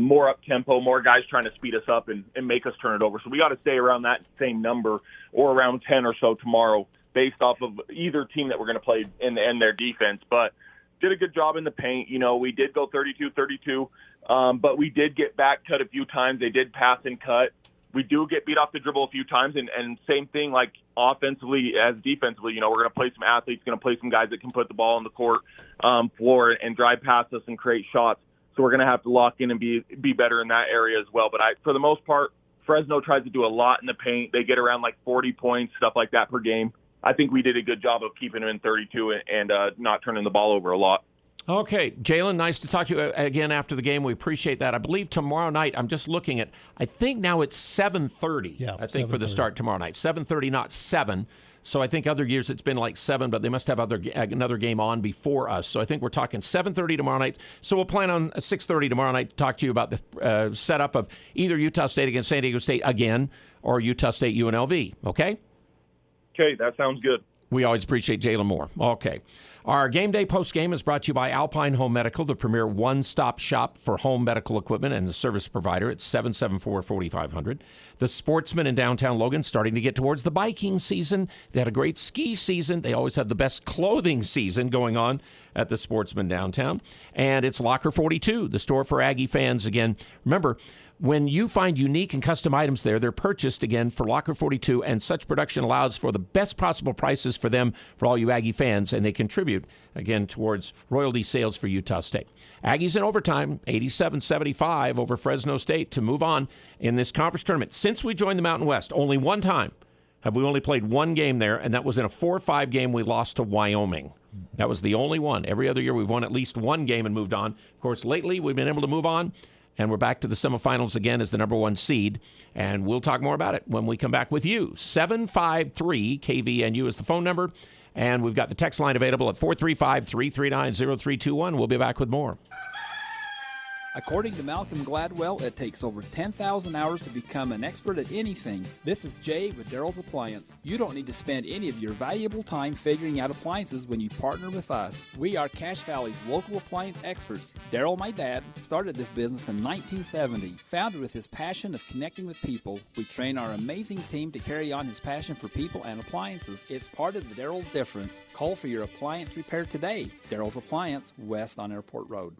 more up tempo, more guys trying to speed us up and make us turn it over. So we got to stay around that same number or around 10 or so tomorrow based off of either team that we're going to play and their defense. But did a good job in the paint. We did go 32-32, but we did get back cut a few times. They did pass and cut. We do get beat off the dribble a few times, and same thing, like offensively as defensively. We're going to play some athletes, going to play some guys that can put the ball on the court floor and drive past us and create shots. So we're going to have to lock in and be better in that area as well. But for the most part, Fresno tries to do a lot in the paint. They get around like 40 points, stuff like that per game. I think we did a good job of keeping them in 32 and not turning the ball over a lot. Okay, Jalen, nice to talk to you again after the game. We appreciate that. I believe tomorrow night, I'm just looking at, I think now it's 7:30, I think, for the start tomorrow night. 7:30, not 7. So I think other years it's been like 7, but they must have another game on before us. So I think we're talking 7:30 tomorrow night. So we'll plan on 6:30 tomorrow night to talk to you about the setup of either Utah State against San Diego State again or Utah State UNLV, okay? Okay, that sounds good. We always appreciate Jalen Moore. Okay. Our game day post game is brought to you by Alpine Home Medical, the premier one-stop shop for home medical equipment and the service provider at 774-4500. The Sportsman in downtown Logan starting to get towards the biking season. They had a great ski season. They always have the best clothing season going on at the Sportsman downtown. And it's Locker 42, the store for Aggie fans. Again, remember, when you find unique and custom items there, they're purchased, again, for Locker 42, and such production allows for the best possible prices for them, for all you Aggie fans, and they contribute, again, towards royalty sales for Utah State. Aggies in overtime, 87-75 over Fresno State to move on in this conference tournament. Since we joined the Mountain West, only one time have we only played one game there, and that was in a 4-5 game we lost to Wyoming. That was the only one. Every other year we've won at least one game and moved on. Of course, lately we've been able to move on, and we're back to the semifinals again as the number 1 seed. And we'll talk more about it when we come back with you. 753-KVNU is the phone number. And we've got the text line available at 435-339-0321. We'll be back with more. According to Malcolm Gladwell, it takes over 10,000 hours to become an expert at anything. This is Jay with Daryl's Appliance. You don't need to spend any of your valuable time figuring out appliances when you partner with us. We are Cache Valley's local appliance experts. Daryl, my dad, started this business in 1970. Founded with his passion of connecting with people, we train our amazing team to carry on his passion for people and appliances. It's part of the Daryl's difference. Call for your appliance repair today. Daryl's Appliance, west on Airport Road.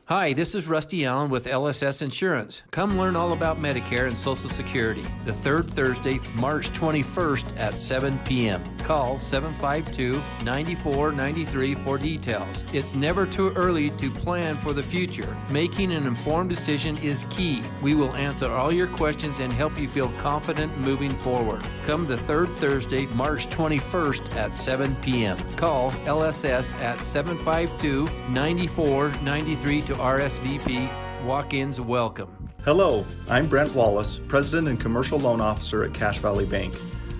Hi, this is Rusty Allen with LSS Insurance. Come learn all about Medicare and Social Security the third Thursday, March 21st at 7 p.m. Call 752-9493 for details. It's never too early to plan for the future. Making an informed decision is key. We will answer all your questions and help you feel confident moving forward. Come the third Thursday, March 21st at 7 p.m. Call LSS at 752-9493 to RSVP. Walk-ins welcome. Hello, I'm Brent Wallace, President and Commercial Loan Officer at Cache Valley Bank.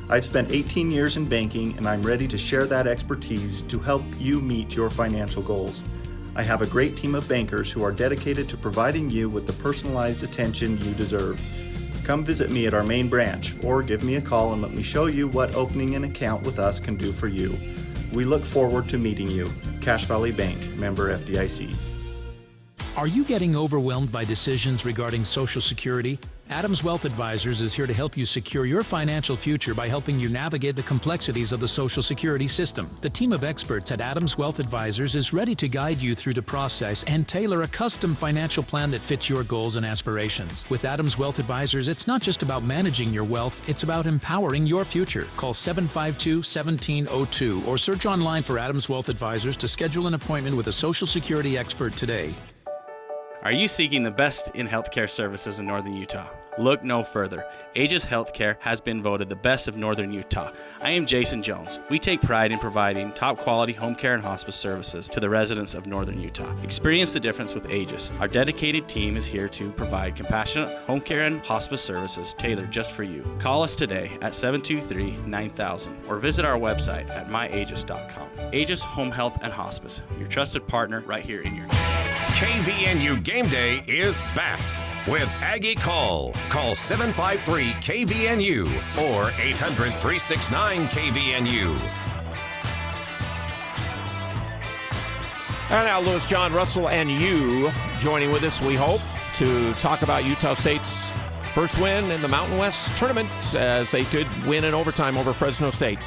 I've spent 18 years in banking, and I'm ready to share that expertise to help you meet your financial goals. I have a great team of bankers who are dedicated to providing you with the personalized attention you deserve. Come visit me at our main branch, or give me a call and let me show you what opening an account with us can do for you. We look forward to meeting you. Cache Valley Bank, member FDIC. Are you getting overwhelmed by decisions regarding Social Security? Adams Wealth Advisors is here to help you secure your financial future by helping you navigate the complexities of the Social Security system. The team of experts at Adams Wealth Advisors is ready to guide you through the process and tailor a custom financial plan that fits your goals and aspirations. With Adams Wealth Advisors, it's not just about managing your wealth, it's about empowering your future. Call 752-1702 or search online for Adams Wealth Advisors to schedule an appointment with a Social Security expert today. Are you seeking the best in healthcare services in Northern Utah? Look no further. Aegis Healthcare has been voted the best of Northern Utah. I am Jason Jones. We take pride in providing top quality home care and hospice services to the residents of Northern Utah. Experience the difference with Aegis. Our dedicated team is here to provide compassionate home care and hospice services tailored just for you. Call us today at 723-9000 or visit our website at myaegis.com. Aegis Home Health and Hospice, your trusted partner right here in your KVNU Game Day is back with Aggie Call. Call 753-KVNU or 800-369-KVNU. And now Lewis, John, Russell, and you joining with us, we hope, to talk about Utah State's first win in the Mountain West tournament as they did win in overtime over Fresno State.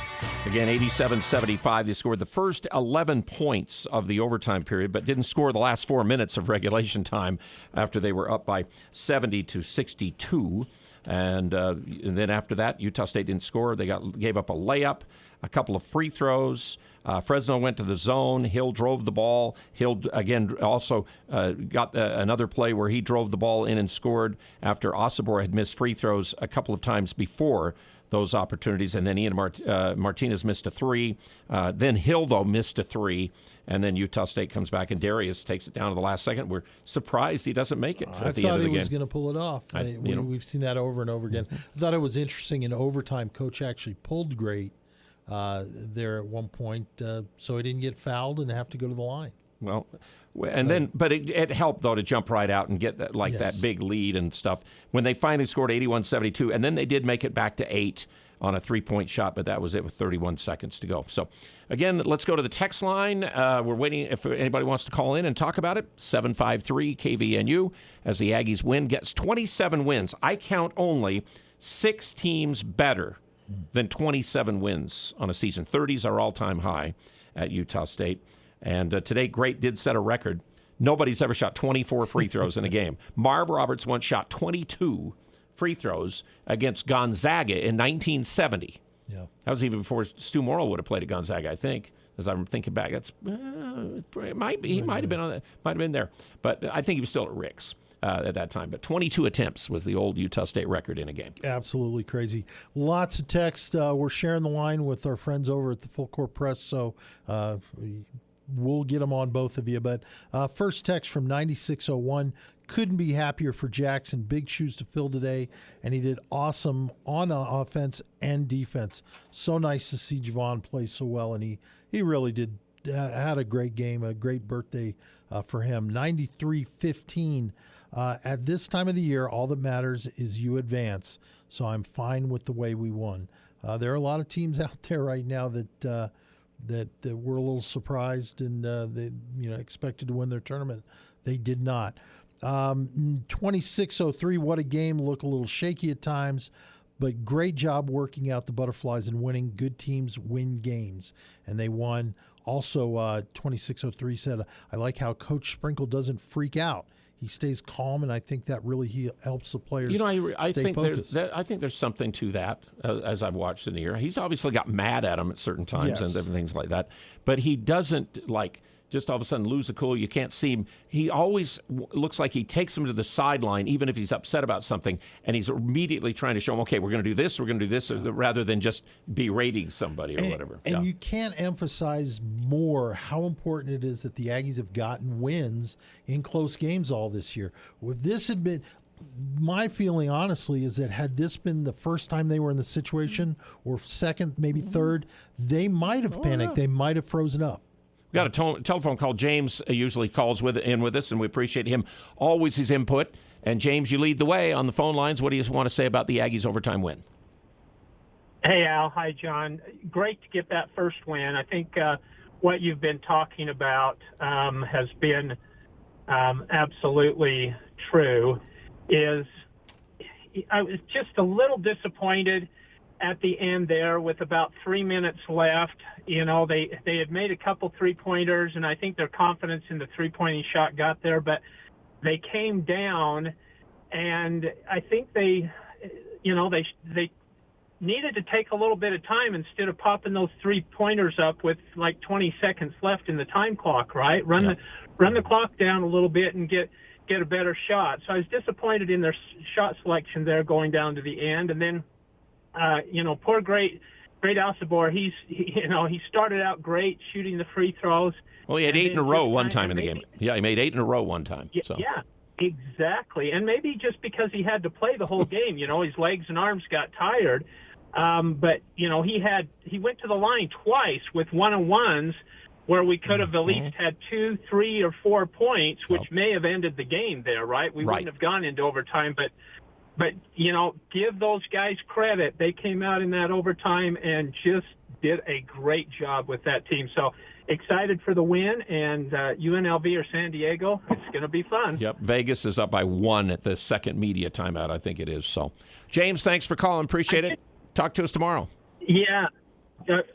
Again, 87-75. They scored the first 11 points of the overtime period, but didn't score the last 4 minutes of regulation time after they were up by 70-62. And then after that, Utah State didn't score. They gave up a layup, a couple of free throws. Fresno went to the zone. Hill drove the ball. Hill, again, also got another play where he drove the ball in and scored after Osobor had missed free throws a couple of times before those opportunities. And then Ian Martinez missed a three. Then Hill, though, missed a three. And then Utah State comes back, and Darius takes it down to the last second. We're surprised he doesn't make it at the end of the game. I thought he was going to pull it off. We've seen that over and over again. I thought it was interesting in overtime. Coach actually pulled Great there at one point, so he didn't get fouled and have to go to the line. Well, and then, but it helped, though, to jump right out and get that, that big lead and stuff. When they finally scored 81-72, and then they did make it back to 8 on a three-point shot, but that was it with 31 seconds to go. So, again, let's go to the text line. We're waiting if anybody wants to call in and talk about it. 753-KVNU as the Aggies win, gets 27 wins. I count only 6 teams better than 27 wins on a season. 30's our all-time high at Utah State. And today, Great did set a record. Nobody's ever shot 24 free throws in a game. Marv Roberts once shot 22 free throws against Gonzaga in 1970. Yeah, that was even before Stu Morrill would have played at Gonzaga, I think. As I'm thinking back, it might be. He might have been on that. Might have been there, but I think he was still at Rick's at that time. But 22 attempts was the old Utah State record in a game. Absolutely crazy. Lots of text. We're sharing the line with our friends over at the Full Court Press, so we'll get them on both of you. But first text from 9601. Couldn't be happier for Jackson. Big shoes to fill today, and he did awesome on offense and defense. So nice to see Javon play so well, and he really did. Had a great game, a great birthday for him. 93-15. At this time of the year, all that matters is you advance. So I'm fine with the way we won. There are a lot of teams out there right now that were a little surprised and they expected to win their tournament. They did not. 26-03, what a game. Look a little shaky at times, but great job working out the butterflies and winning. Good teams win games, and they won. Also, 26-03 said, I like how Coach Sprinkle doesn't freak out. He stays calm, and I think that really helps the players stay focused. I think there's something to that, as I've watched in the year. He's obviously got mad at him at certain times and different things like that, but he doesn't, just all of a sudden lose the cool. You can't see him. He always looks like he takes him to the sideline, even if he's upset about something, and he's immediately trying to show him, okay, we're going to do this, rather than just berating somebody or whatever. And you can't emphasize more how important it is that the Aggies have gotten wins in close games all this year. If this had been... My feeling, honestly, is that had this been the first time they were in the situation, or second, maybe third, they might have panicked. They might have frozen up. We got a telephone call. James usually calls in with us, and we appreciate him always his input. And James, you lead the way on the phone lines. What do you want to say about the Aggies' overtime win? Hey, Al. Hi, John. Great to get that first win. I think what you've been talking about has been absolutely true, is I was just a little disappointed at the end there with about 3 minutes left. You know, they had made a couple three-pointers, and I think their confidence in the three-pointing shot got there, but they came down, and I think they needed to take a little bit of time instead of popping those three-pointers up with like 20 seconds left in the time clock, right? Run the clock down a little bit and get a better shot. So I was disappointed in their shot selection there going down to the end. And then, poor Great Osobor, he started out great shooting the free throws. Well, he had 8 in a row one time in the game. Yeah, he made 8 in a row one time. So. Yeah, exactly. And maybe just because he had to play the whole game, his legs and arms got tired. But he went to the line twice with one-on-ones where we could have at least had 2, 3, or 4 points, which may have ended the game there, right? We wouldn't have gone into overtime, but give those guys credit. They came out in that overtime and just did a great job with that team. So excited for the win, and UNLV or San Diego, it's going to be fun. Yep, Vegas is up by 1 at the second media timeout, I think it is. So, James, thanks for calling. Appreciate it. Talk to us tomorrow. Yeah,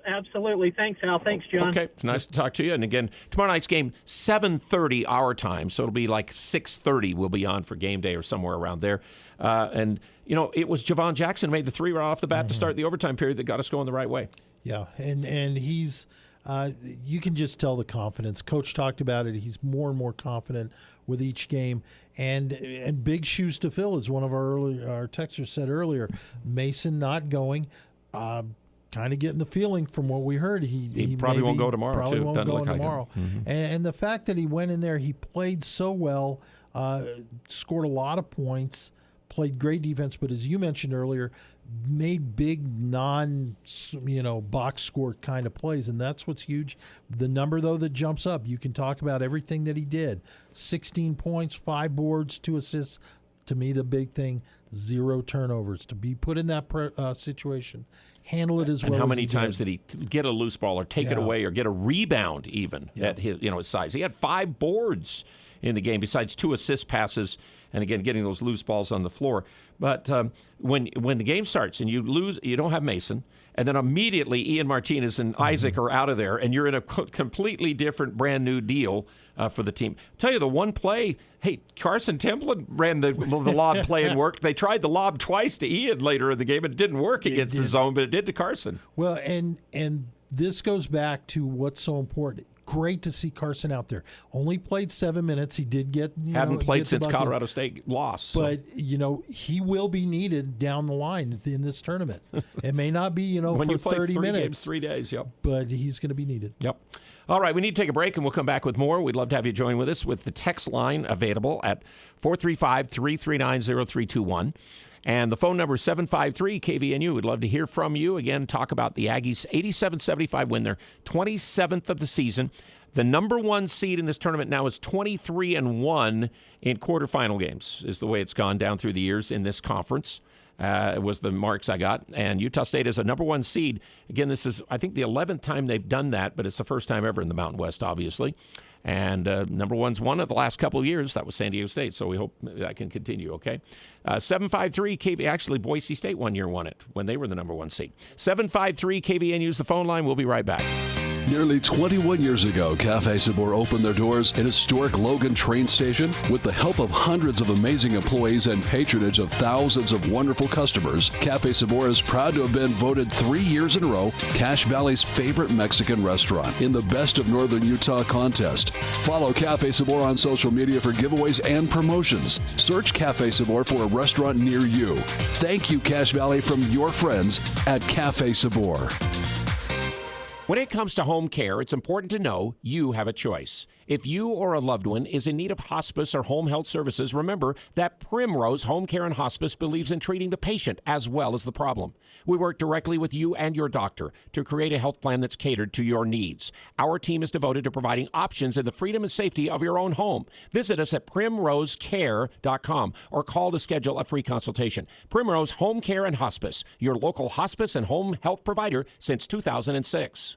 absolutely. Thanks, Al. Thanks, John. Okay, it's nice to talk to you. And again, tomorrow night's game, 7:30 our time, so it'll be like 6:30 we'll be on for game day or somewhere around there. It was Javon Jackson made the three right off the bat to start the overtime period that got us going the right way. Yeah, and he's you can just tell the confidence. Coach talked about it. He's more and more confident with each game, and big shoes to fill, as one of our texters said earlier. Mason not going, kind of getting the feeling from what we heard. He probably won't go tomorrow. Probably too. won't Doesn't go look like tomorrow. Mm-hmm. And the fact that he went in there, he played so well, scored a lot of points, played great defense, but as you mentioned earlier, made big box score kind of plays, and that's what's huge. The number, though, that jumps up, you can talk about everything that he did. 16 points, 5 boards, 2 assists. To me, the big thing, 0 turnovers. To be put in that situation, handle it as well as how many he times did he get a loose ball or take it away or get a rebound even at his size? He had 5 boards in the game besides 2 assist passes, and again getting those loose balls on the floor. But when the game starts and you lose, you don't have Mason, and then immediately Ian Martinez and Isaac are out of there, and you're in a completely different, brand new deal for the team. I'll tell you, the one play, Carson Templin ran the lob play and worked. They tried the lob twice to Ian later in the game, and it didn't work against the zone, but it did to Carson. Well, and this goes back to what's so important. Great to see Carson out there. Only played 7 minutes. He did get hadn't played since Colorado State lost. But he will be needed down the line in this tournament. It may not be when for you play 30 3 minutes, games, 3 days. Yep. But he's going to be needed. Yep. All right, we need to take a break, and we'll come back with more. We'd love to have you join with us with the text line available at 435-339-0321. And the phone number is 753-KVNU. We'd love to hear from you. Again, talk about the Aggies' 87-75 win, their 27th of the season. The number 1 seed in this tournament now is 23-1 in quarterfinal games, is the way it's gone down through the years in this conference. Was the marks I got. And Utah State is a number 1 seed. Again, this is, I think, the 11th time they've done that, but it's the first time ever in the Mountain West, obviously. And number 1's won it the last couple of years. That was San Diego State, so we hope that can continue, okay? 753-KV, actually, Boise State 1 year won it when they were the number 1 seed. 753-KVNU's the phone line. We'll be right back. Nearly 21 years ago, Cafe Sabor opened their doors in historic Logan train station. With the help of hundreds of amazing employees and patronage of thousands of wonderful customers, Cafe Sabor is proud to have been voted 3 years in a row Cache Valley's favorite Mexican restaurant in the Best of Northern Utah contest. Follow Cafe Sabor on social media for giveaways and promotions. Search Cafe Sabor for a restaurant near you. Thank you, Cache Valley, from your friends at Cafe Sabor. When it comes to home care, it's important to know you have a choice. If you or a loved one is in need of hospice or home health services, remember that Primrose Home Care and Hospice believes in treating the patient as well as the problem. We work directly with you and your doctor to create a health plan that's catered to your needs. Our team is devoted to providing options in the freedom and safety of your own home. Visit us at primrosecare.com or call to schedule a free consultation. Primrose Home Care and Hospice, your local hospice and home health provider since 2006.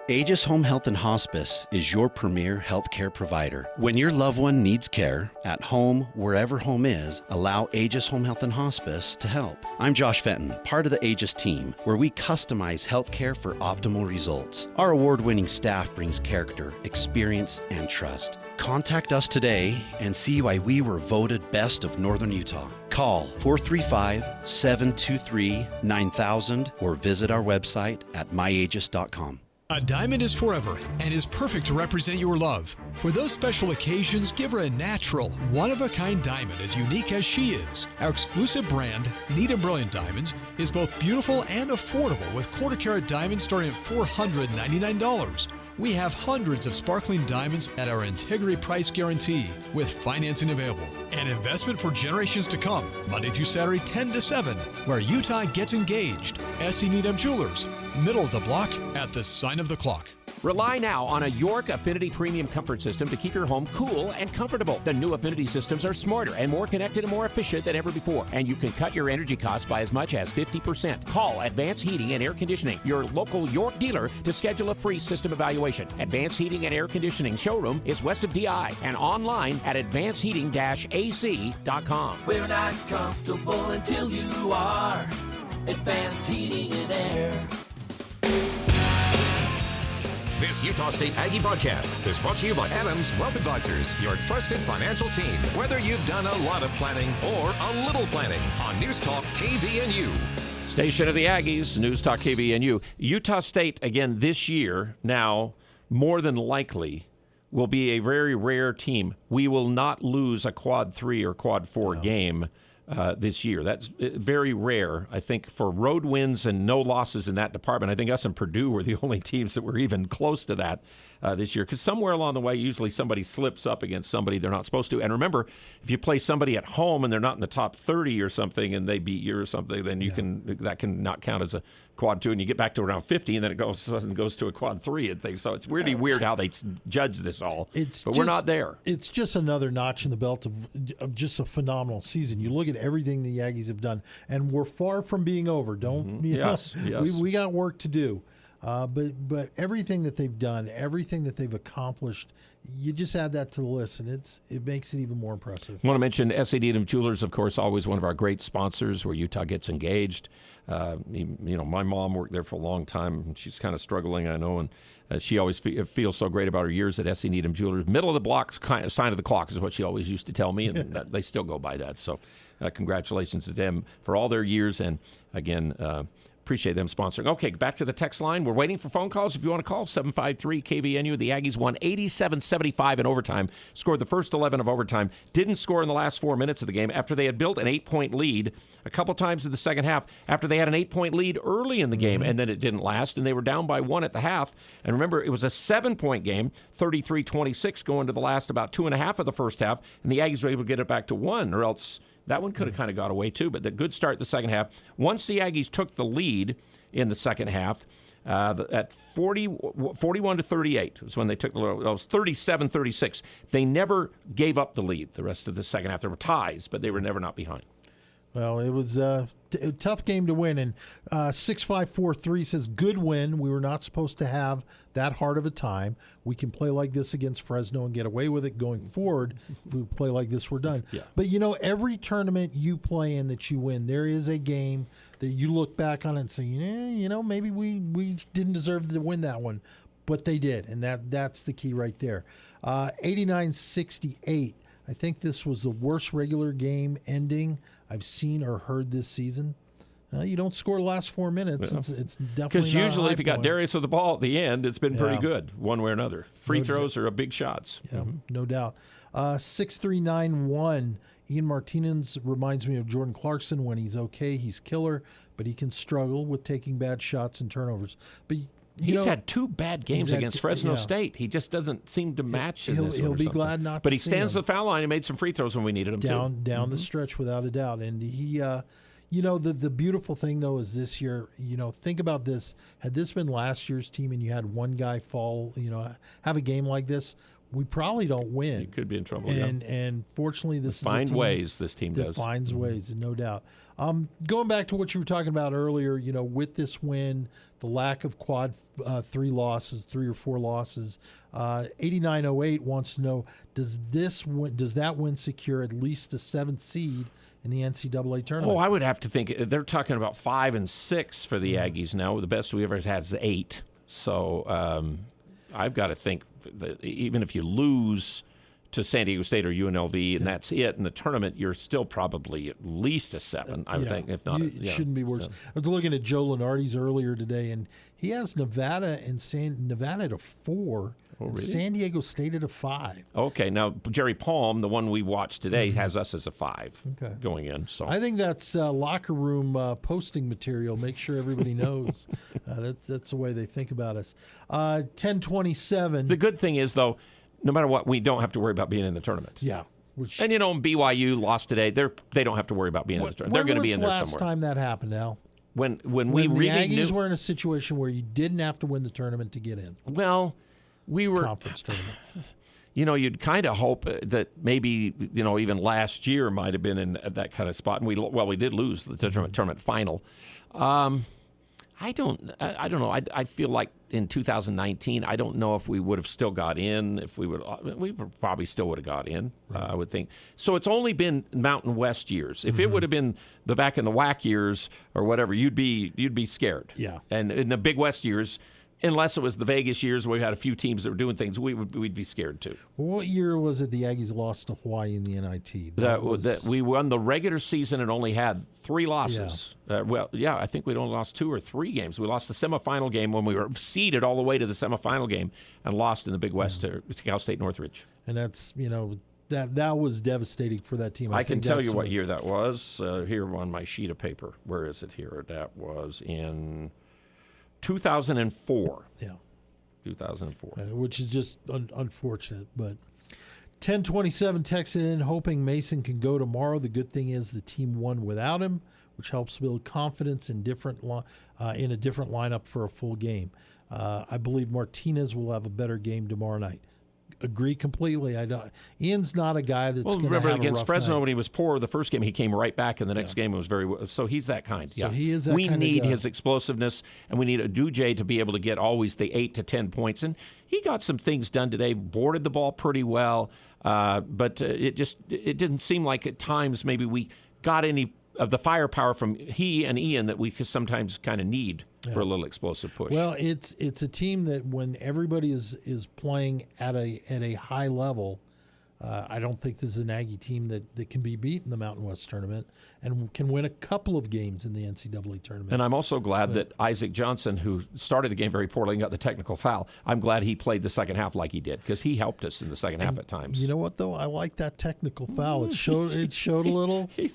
Agis Home Health and Hospice is your premier healthcare provider. When your loved one needs care, at home, wherever home is, allow Agis Home Health and Hospice to help. I'm Josh Fenton, part of the Agis team, where we customize healthcare for optimal results. Our award-winning staff brings character, experience, and trust. Contact us today and see why we were voted Best of Northern Utah. Call 435-723-9000 or visit our website at myagis.com. A diamond is forever and is perfect to represent your love. For those special occasions, give her a natural, one-of-a-kind diamond as unique as she is. Our exclusive brand, Neat and Brilliant Diamonds, is both beautiful and affordable with quarter-carat diamonds starting at $499. We have hundreds of sparkling diamonds at our integrity price guarantee with financing available. An investment for generations to come, Monday through Saturday 10 to 7, where Utah gets engaged. S.E. Needham Jewelers, middle of the block at the sign of the clock. Rely now on a York Affinity Premium Comfort System to keep your home cool and comfortable. The new Affinity systems are smarter and more connected and more efficient than ever before. And you can cut your energy costs by as much as 50%. Call Advanced Heating and Air Conditioning, your local York dealer, to schedule a free system evaluation. Advanced Heating and Air Conditioning showroom is west of DI and online at advancedheating-ac.com. We're not comfortable until you are. Advanced Heating and Air. This Utah State Aggie broadcast is brought to you by Adams Wealth Advisors, your trusted financial team. Whether you've done a lot of planning or a little planning, on News Talk KVNU. Station of the Aggies, News Talk KVNU. Utah State, again, this year, now, more than likely, will be a very rare team. We will not lose a quad 3 or quad 4 game this year. That's very rare, I think, for road wins and no losses in that department. I think us and Purdue were the only teams that were even close to that this year, because somewhere along the way, usually somebody slips up against somebody they're not supposed to. And remember, if you play somebody at home and they're not in the top 30 or something and they beat you or something, then that can not count as a quad 2, and you get back to around 50, and then it goes to a quad 3 and things. So it's really weird how they judge this all. But we're not there. It's just another notch in the belt of just a phenomenal season. You look at everything the Aggies have done, and we're far from being over. Yes. We got work to do. But everything that they've done, everything that they've accomplished, you just add that to the list, and it makes it even more impressive. I want to mention S.E. Needham Jewelers, of course, always one of our great sponsors where Utah gets engaged. My mom worked there for a long time, and she's kind of struggling, I know, and she always feels so great about her years at S.E. Needham Jewelers. Middle of the block, kind of sign of the clock is what she always used to tell me, and they still go by that. So congratulations to them for all their years, and again, appreciate them sponsoring. Okay, back to the text line. We're waiting for phone calls. If you want to call, 753-KVNU. The Aggies won 87-75 in overtime, scored the first 11 of overtime, didn't score in the last 4 minutes of the game after they had built an 8-point lead a couple times in the second half after they had an 8-point lead early in the game, and then it didn't last, and they were down by 1 at the half. And remember, it was a 7-point game, 33-26 going to the last about 2.5 of the first half, and the Aggies were able to get it back to 1, or else that one could have kind of got away too. But the good start the second half. Once the Aggies took the lead in the second half, at 41-38 was when they took the lead. It was 37-36. They never gave up the lead the rest of the second half. There were ties, but they were never not behind. Well, it was a tough game to win. And 6543 says, good win. We were not supposed to have that hard of a time. We can play like this against Fresno and get away with it going forward. If we play like this, we're done. Yeah. But, every tournament you play in that you win, there is a game that you look back on and say, maybe we didn't deserve to win that one. But they did, and that's the key right there. 89-68. I think this was the worst regular game ending I've seen or heard this season. You don't score the last 4 minutes. Yeah. It's definitely because usually not if you got Darius with the ball at the end, it's been pretty good one way or another. Free throws are big shots. Yeah, no doubt. 6391. Ian Martinez reminds me of Jordan Clarkson. When he's okay, he's killer, but he can struggle with taking bad shots and turnovers. But he's had 2 bad games against Fresno State. He just doesn't seem to match. He'll be glad not. But to he stands the foul line and made some free throws when we needed him down the stretch without a doubt. And he, the beautiful thing though is this year. Think about this. Had this been last year's team and you had one guy fall, have a game like this, we probably don't win. You could be in trouble. And fortunately, this is find a team ways. This team that does finds ways, no doubt. Going back to what you were talking about earlier, with this win, the lack of quad 3 or 4 losses. 8908 wants to know: does that win secure at least the 7th seed in the NCAA tournament? Oh, I would have to think they're talking about 5 and 6 for the Aggies now. The best we ever had is 8. So I've got to think that even if you lose to San Diego State or UNLV and that's it in the tournament, you're still probably at least a 7. I would think, if not, it shouldn't be worse. I was looking at Joe Lenardi's earlier today, and he has Nevada at a 4. Oh, really? San Diego State at a 5. Okay, now Jerry Palm, the one we watched today, has us as a 5 going in. So I think that's locker room posting material. Make sure everybody knows that's the way they think about us. 10:27. The good thing is, though, no matter what, we don't have to worry about being in the tournament. Yeah. And BYU lost today. They don't have to worry about being in the tournament. They're going to be in there somewhere. When was the last time that happened, Al? When we the really Aggies were in a situation where you didn't have to win the tournament to get in. Well, we were conference tournament. You'd kind of hope that maybe even last year might have been in that kind of spot, and we did lose the tournament final. I don't know. I feel like in 2019, I don't know if we would have still got in. We probably still would have got in. Right. I would think. So it's only been Mountain West years. If it would have been the back in the WAC years or whatever, you'd be scared. Yeah. And in the Big West years, unless it was the Vegas years where we had a few teams that were doing things, we'd be scared too. What year was it the Aggies lost to Hawaii in the NIT? That we won the regular season and only had 3 losses. Yeah. I think we'd only lost 2 or 3 games. We lost the semifinal game when we were seeded all the way to the semifinal game and lost in the Big West to Cal State Northridge. And that's, that was devastating for that team. I can tell you what year that was here on my sheet of paper. Where is it here? That was in 2004. Yeah. 2004. Which is just unfortunate. But 10:27 texted in, hoping Mason can go tomorrow. The good thing is the team won without him, which helps build confidence in a different lineup for a full game. I believe Martinez will have a better game tomorrow night. Agree completely. Ian's not a guy that's going to have remember against Fresno night. When he was poor the first game, he came right back, and the next game was so he's that kind. So yeah. he is that we kind of need guy. his explosiveness, and we need a Duje to be able to get always the 8 to 10 points. And he got some things done today. Boarded the ball pretty well, but it didn't seem like at times maybe we got any of the firepower from he and Ian that we could sometimes kind of need for a little explosive push. Well, it's a team that when everybody is playing at a high level, I don't think this is an Aggie team that can be beat in the Mountain West tournament and can win a couple of games in the NCAA tournament. And I'm also glad that Isaac Johnson, who started the game very poorly and got the technical foul, I'm glad he played the second half like he did because he helped us in the second half at times. You know what, though? I like that technical foul. It showed a little. He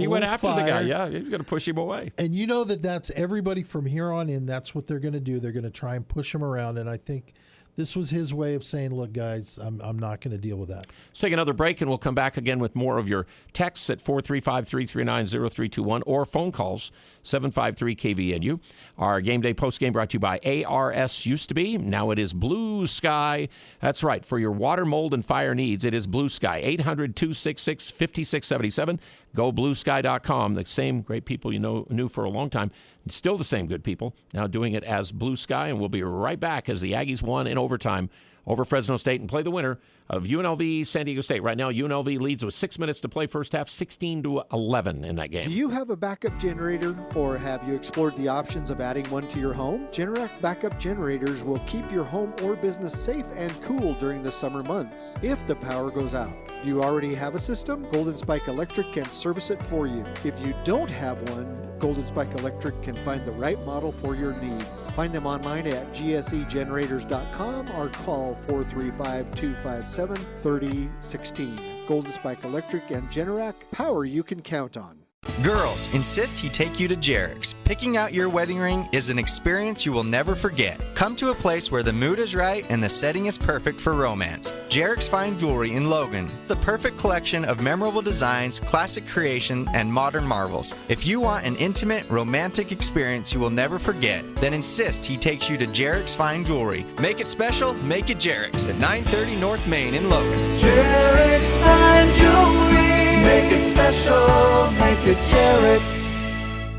went after the guy. Yeah, he was going to push him away. And that's everybody from here on in. That's what they're going to do. They're going to try and push him around. And I think this was his way of saying, look, guys, I'm not going to deal with that. Let's take another break, and we'll come back again with more of your texts at 435-339-0321 or phone calls, 753-KVNU. Our game day postgame brought to you by ARS used to be. Now it is Blue Sky. That's right. For your water, mold, and fire needs, it is Blue Sky. 800-266-5677. Go bluesky.com. The same great people knew for a long time. Still the same good people. Now doing it as Blue Sky. And we'll be right back as the Aggies won in overtime over Fresno State and play the winner of UNLV San Diego State. Right now, UNLV leads with 6 minutes to play first half, 16-11 in that game. Do you have a backup generator, or have you explored the options of adding one to your home? Generac backup generators will keep your home or business safe and cool during the summer months if the power goes out. Do you already have a system? Golden Spike Electric can service it for you. If you don't have one, Golden Spike Electric can find the right model for your needs. Find them online at gsegenerators.com or call 435-257-3016. Golden Spike Electric and Generac, power you can count on. Girls, insist he take you to Jarek's. Picking out your wedding ring is an experience you will never forget. Come to a place where the mood is right and the setting is perfect for romance. Jarek's Fine Jewelry in Logan, the perfect collection of memorable designs, classic creation, and modern marvels. If you want an intimate, romantic experience you will never forget, then insist he takes you to Jarek's Fine Jewelry. Make it special, make it Jarek's at 930 North Main in Logan. Jarek's Fine Jewelry. Make it special, make it Jarek's.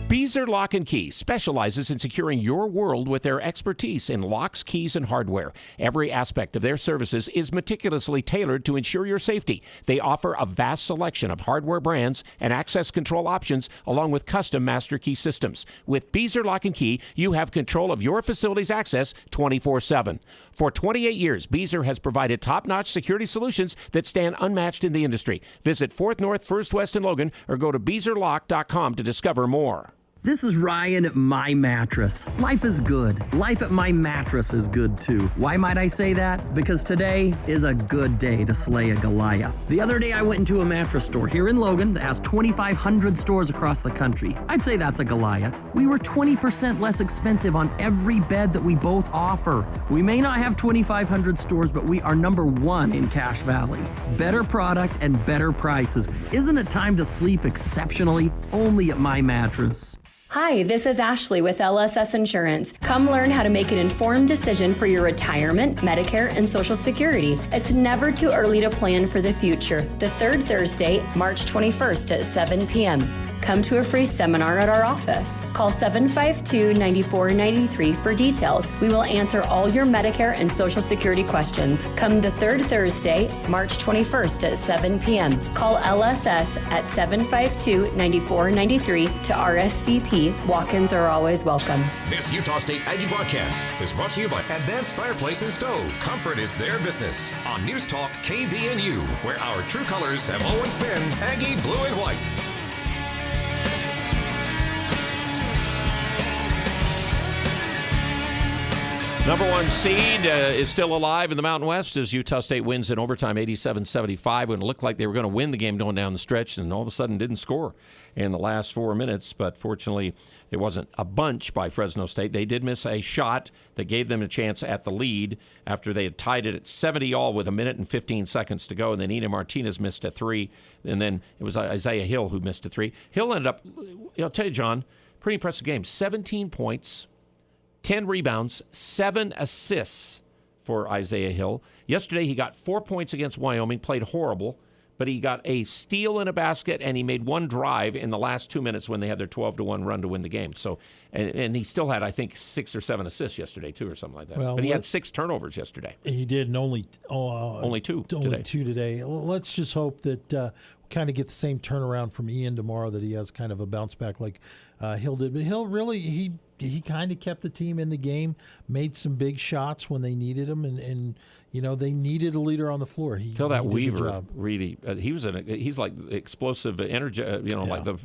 Beezer Lock and Key specializes in securing your world with their expertise in locks, keys, and hardware. Every aspect of their services is meticulously tailored to ensure your safety. They offer a vast selection of hardware brands and access control options, along with custom master key systems. With Beezer Lock and Key, you have control of your facility's access 24/7. For 28 years, Beezer has provided top-notch security solutions that stand unmatched in the industry. Visit 4th North, 1st West in Logan, or go to beezerlock.com to discover more. This is Ryan at My Mattress. Life is good. Life at My Mattress is good too. Why might I say that? Because today is a good day to slay a Goliath. The other day I went into a mattress store here in Logan that has 2,500 stores across the country. I'd say that's a Goliath. We were 20% less expensive on every bed that we both offer. We may not have 2,500 stores, but we are number one in Cache Valley. Better product and better prices. Isn't it time to sleep exceptionally? Only at My Mattress. Hi, this is Ashley with LSS Insurance. Come learn how to make an informed decision for your retirement, Medicare, and Social Security. It's never too early to plan for the future. The third Thursday, March 21st at 7 p.m. Come to a free seminar at our office. Call 752-9493 for details. We will answer all your Medicare and Social Security questions. Come the third Thursday, March 21st at 7 p.m. Call LSS at 752-9493 to RSVP. Walk-ins are always welcome. This Utah State Aggie broadcast is brought to you by Advanced Fireplace and Stove. Comfort is their business. On News Talk KVNU, where our true colors have always been Aggie blue and white. Number one seed is still alive in the Mountain West as Utah State wins in overtime 87-75 when it looked like they were going to win the game going down the stretch, and all of a sudden didn't score in the last 4 minutes. But fortunately, it wasn't a bunch by Fresno State. They did miss a shot that gave them a chance at the lead after they had tied it at 70-all with 1 minute and 15 seconds to go. And then Ina Martinez missed a three, and then it was Isaiah Hill who missed a three. Hill ended up, I'll tell you, John, pretty impressive game. 17 points. 10 rebounds, 7 assists for Isaiah Hill. Yesterday he got 4 points against Wyoming, played horrible, but he got a steal and a basket, and he made one drive in the last 2 minutes when they had their 12-1 run to win the game. So, and he still had, I think, 6 or 7 assists yesterday, too, or something like that. Well, but he had 6 turnovers yesterday. He did, and only two today. Let's just hope that we kind of get the same turnaround from Ian tomorrow, that he has kind of a bounce back like Hill did. But Hill really, he kind of kept the team in the game, made some big shots when they needed him, and you know, they needed a leader on the floor. Tell that Weaver, really, he's like explosive energy, like the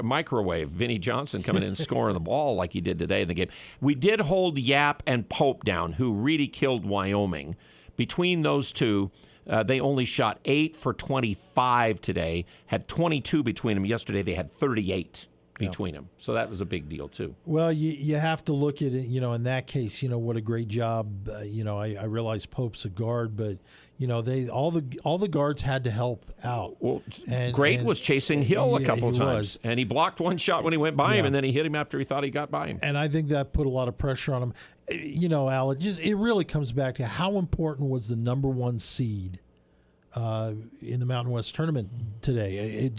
microwave. Vinny Johnson coming in and scoring the ball like he did today in the game. We did hold Yap and Pope down, who really killed Wyoming. Between those two, they only shot 8 for 25 today, had 22 between them. Yesterday they had 38. Between them. So that was a big deal, too. Well, you have to look at it, in that case, what a great job. I realize Pope's a guard, but, they all the guards had to help out. Well, Great was chasing Hill a couple of times, and he blocked one shot when he went by him, and then he hit him after he thought he got by him. And I think that put a lot of pressure on him. Al, it really comes back to how important was the number one seed in the Mountain West tournament today.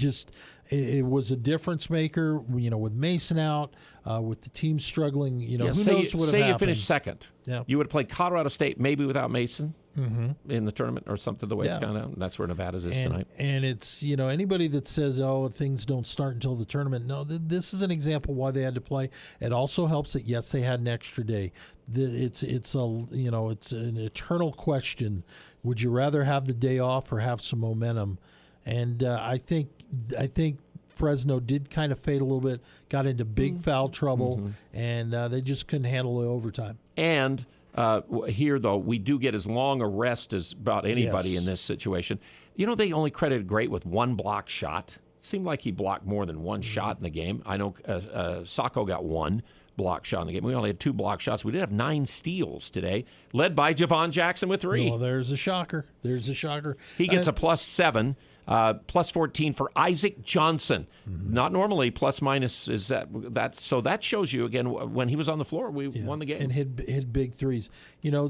It was a difference maker, with Mason out, with the team struggling, who knows what would have happened. Say you finished second. Yeah. You would have played Colorado State maybe without Mason in the tournament or something, the way it's gone out. That's where Nevada's is tonight. And it's, anybody that says, things don't start until the tournament, no, this is an example why they had to play. It also helps that, yes, they had an extra day. It's an eternal question. Would you rather have the day off or have some momentum? And I think Fresno did kind of fade a little bit, got into big foul trouble, and they just couldn't handle the overtime. And here, though, we do get as long a rest as about anybody in this situation. They only credited Great with one block shot seemed like he blocked more than one shot in the game. I know Sacco got one block shot in the game. We only had 2 block shots. We did have 9 steals today, led by Javon Jackson with 3. Well, there's a shocker. He gets a +7. +14 for Isaac Johnson. Not normally plus minus is that. So that shows you again when he was on the floor, we won the game and hit big threes.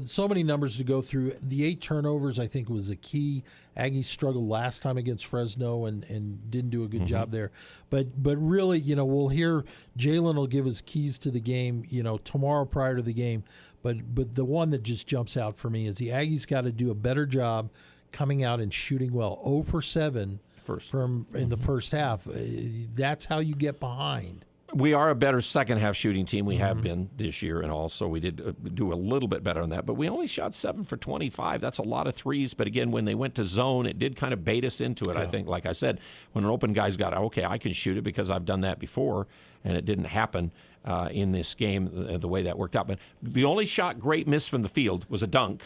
So many numbers to go through. The 8 turnovers I think was the key. Aggies struggled last time against Fresno and didn't do a good job there. But really, we'll hear Jalen will give his keys to the game. Tomorrow prior to the game. But the one that just jumps out for me is the Aggies got to do a better job coming out and shooting well. 0 for 7 in the first half. That's how you get behind. We are a better second half shooting team. We have been this year, and also we did do a little bit better on that. But we only shot 7 for 25. That's a lot of threes. But again, when they went to zone, it did kind of bait us into it. I think, like I said, when an open guy's got, okay, I can shoot it because I've done that before, and it didn't happen in this game the way that worked out. But the only shot Great missed from the field was a dunk.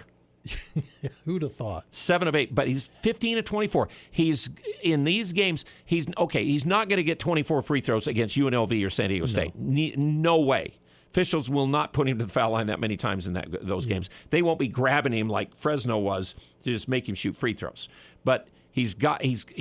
Who'd have thought? 7 of 8, but he's 15 of 24. He's in these games. He's not going to get 24 free throws against UNLV or San Diego State. No way. Officials will not put him to the foul line that many times in those games. They won't be grabbing him like Fresno was to just make him shoot free throws. But he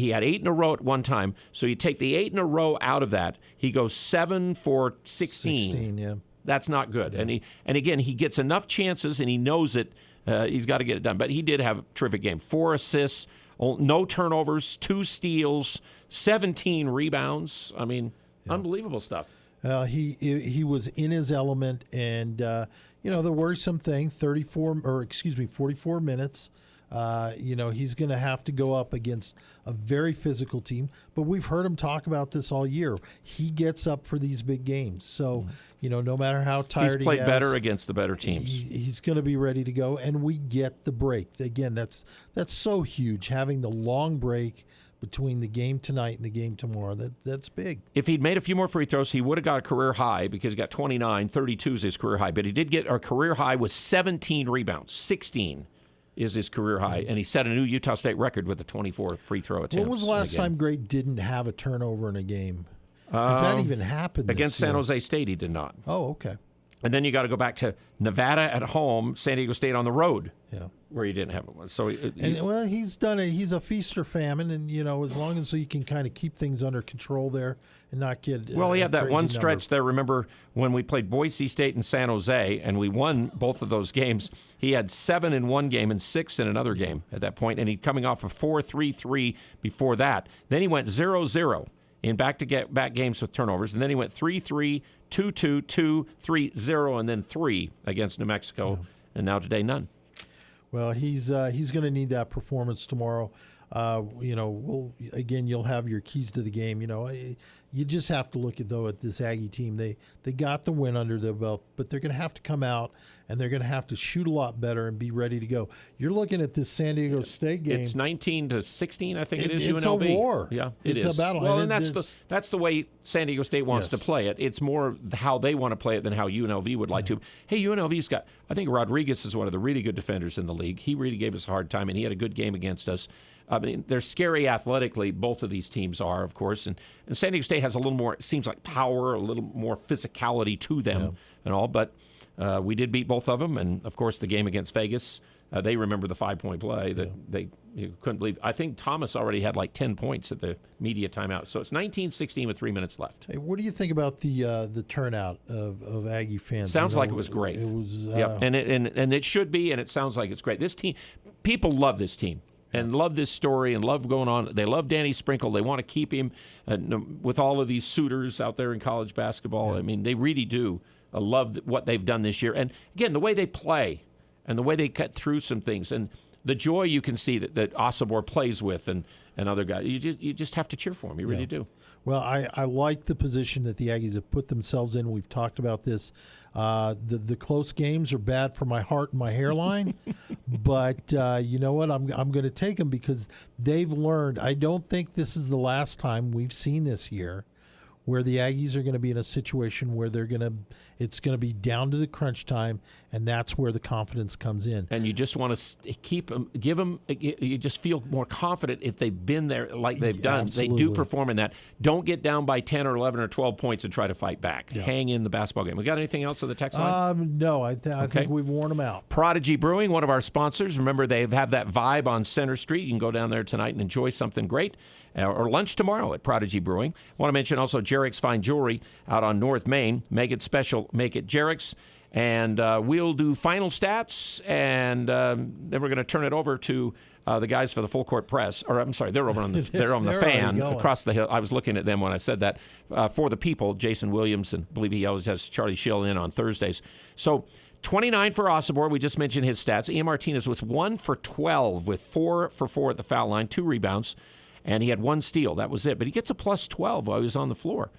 had 8 in a row at one time. So you take the 8 in a row out of that, he goes 7 for 16. 16, yeah. That's not good. Yeah. And again, he gets enough chances, and he knows it. He's got to get it done. But he did have a terrific game. 4 assists, no turnovers, 2 steals, 17 rebounds. I mean, unbelievable stuff. He was in his element, and the worrisome thing, 44 minutes. He's going to have to go up against a very physical team. But we've heard him talk about this all year. He gets up for these big games. So, no matter how tired he's played better against the better teams. He's going to be ready to go, and we get the break. Again, that's so huge, having the long break between the game tonight and the game tomorrow. That's big. If he'd made a few more free throws, he would have got a career high because he got 29. 32 is his career high. But he did get a career high with 17 rebounds, 16. Is his career high, and he set a new Utah State record with the 24 free throw attempts. When was the last time Great didn't have a turnover in a game? Has that even happened against San Jose State? He did not. Oh, okay. And then you got to go back to Nevada at home, San Diego State on the road, where he didn't have one. So he's done it. He's a feast or famine, and as long as he can kind of keep things under control there and not get. Well, he had that one stretch there. Remember when we played Boise State and San Jose, and we won both of those games. He had 7 in one game and 6 in another game at that point, and he's coming off a 4-3-3 before that. Then he went 0-0 in back-to-back games with turnovers, and then he went 3-3, 2-2, 2-3-0, and then 3 against New Mexico, and now today none. Well, he's going to need that performance tomorrow. You'll have your keys to the game. You just have to look at this Aggie team. They got the win under their belt, but they're going to have to come out and they're going to have to shoot a lot better and be ready to go. You're looking at this San Diego State game. It's 19-16, I think it is. It's UNLV. A war. Yeah, it's a battle. Well, and that's the way San Diego State wants to play it. It's more how they want to play it than how UNLV would like to. Hey, UNLV's got. I think Rodriguez is one of the really good defenders in the league. He really gave us a hard time, and he had a good game against us. I mean, they're scary athletically. Both of these teams are, of course. And San Diego State has a little more, it seems like, power, a little more physicality to them and all. But we did beat both of them. And, of course, the game against Vegas, they remember the 5-point play that you couldn't believe. I think Thomas already had like 10 points at the media timeout. So it's 19-16 with 3 minutes left. Hey, what do you think about the turnout of Aggie fans? Sounds like it was great. It was. And it should be, and it sounds like it's great. This team, people love this team. And love this story and love going on. They love Danny Sprinkle. They want to keep him with all of these suitors out there in college basketball. I mean, they really do love what they've done this year. And, again, the way they play and the way they cut through some things and the joy you can see that Osobor plays with and other guys. You just have to cheer for him. You really do. Well, I like the position that the Aggies have put themselves in. We've talked about this. The close games are bad for my heart and my hairline, but you know what? I'm going to take them because they've learned. I don't think this is the last time we've seen this year where the Aggies are going to be in a situation where it's going to be down to the crunch time, and that's where the confidence comes in. And you just want to keep them, give them. You just feel more confident if they've been there like they've done. Absolutely. They do perform in that. Don't get down by 10 or 11 or 12 points and try to fight back. Yeah. Hang in the basketball game. We got anything else on the text line? No, I think we've worn them out. Prodigy Brewing, one of our sponsors. Remember, they have that vibe on Center Street. You can go down there tonight and enjoy something great. Or lunch tomorrow at Prodigy Brewing. Want to mention also Jarek's Fine Jewelry out on North Main. Make it special. Make it Jarek's. And we'll do final stats, and then we're going to turn it over to the guys for the Full Court Press. Or I'm sorry, they're over on the the fan across the hill. I was looking at them when I said that. For the People, Jason Williams, and I believe he always has Charlie Schill in on Thursdays. So 29 for Osobor. We just mentioned his stats. Ian Martinez was 1 for 12 with 4 for 4 at the foul line, 2 rebounds, and he had 1 steal. That was it. But he gets a plus 12 while he was on the floor.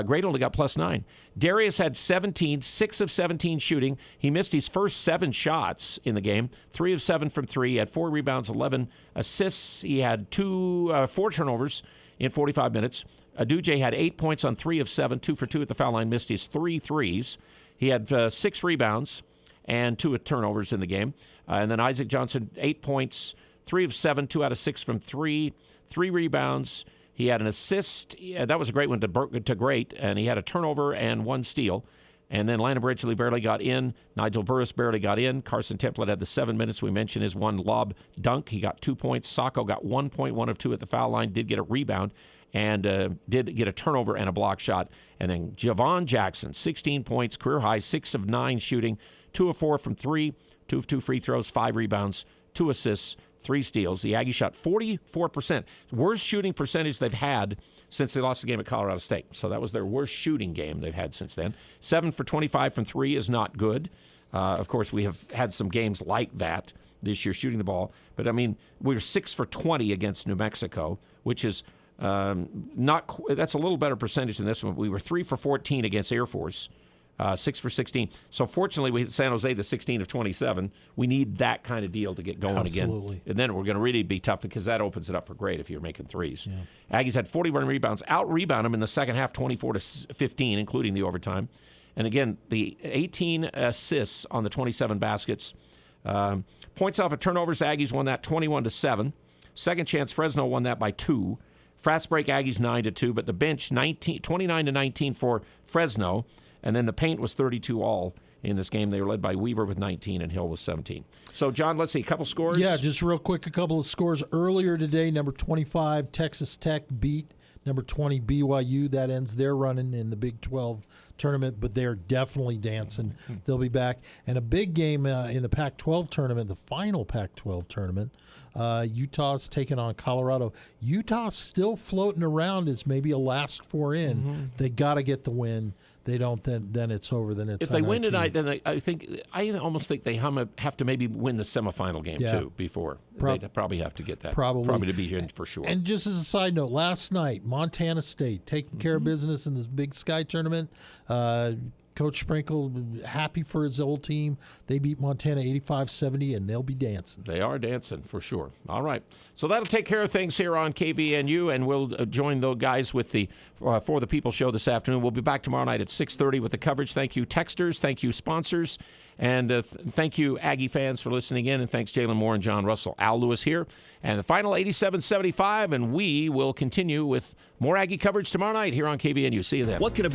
Great only got plus 9. Darius had 17, 6 of 17 shooting. He missed his first 7 shots in the game, 3 of 7 from 3. He had 4 rebounds, 11 assists. He had 4 turnovers in 45 minutes. Aduje had 8 points on 3 of 7, 2 for 2 at the foul line, missed his 3 threes. He had 6 rebounds and 2 turnovers in the game. And then Isaac Johnson, 8 points, 3 of 7, 2 out of 6 from 3, 3 rebounds. He had an assist. Yeah, that was a great one to Great, and he had a turnover and 1 steal. And then Landon Bridgley barely got in. Nigel Burris barely got in. Carson Templet had the 7 minutes. We mentioned his 1 lob dunk. He got 2 points. Sacco got 1 point, 1 of 2 at the foul line, did get a rebound, and did get a turnover and a block shot. And then Javon Jackson, 16 points, career high, 6 of 9 shooting, 2 of 4 from 3, 2 of 2 free throws, 5 rebounds, 2 assists, 3 steals. The Aggies shot 44%. Worst shooting percentage they've had since they lost the game at Colorado State. So that was their worst shooting game they've had since then. 7 for 25 from 3 is not good. Of course, we have had some games like that this year shooting the ball. But, I mean, we were 6 for 20 against New Mexico, which is that's a little better percentage than this one. We were 3 for 14 against Air Force. 6 for 16. So fortunately, we hit San Jose the 16 of 27. We need that kind of deal to get going again. And then we're going to really be tough because that opens it up for Great if you're making threes. Yeah. Aggies had 41 rebounds, out-rebound them in the second half 24 to 15, including the overtime. And again, the 18 assists on the 27 baskets. Points off of turnovers, Aggies won that 21 to 7. Second chance, Fresno won that by 2. Fast break, Aggies 9 to 2. But the bench 29 to 19 for Fresno. And then the paint was 32 all in this game. They were led by Weaver with 19 and Hill with 17. So, John, let's see, a couple scores. Yeah, just real quick, a couple of scores. Earlier today, number 25, Texas Tech beat number 20, BYU. That ends their running in the Big 12 tournament, but they're definitely dancing. They'll be back. And a big game in the Pac-12 tournament, the final Pac-12 tournament. Utah's taking on Colorado. Utah's still floating around as maybe a last 4 in. They got to get the win. They don't, then it's over. Then it's if they win tonight, then I almost think they have to maybe win the semifinal game too before they probably have to get that probably to be in for sure. And just as a side note, last night Montana State taking care of business in this Big Sky tournament. Coach Sprinkle happy for his old team. They beat Montana 85-70, and they'll be dancing. They are dancing for sure. All right. So that'll take care of things here on KVNU, and we'll join the guys with the For the People show this afternoon. We'll be back tomorrow night at 6:30 with the coverage. Thank you, texters. Thank you, sponsors. And thank you, Aggie fans, for listening in. And thanks, Jalen Moore and John Russell. Al Lewis here. And the final 87-75, and we will continue with more Aggie coverage tomorrow night here on KVNU. See you then. What can a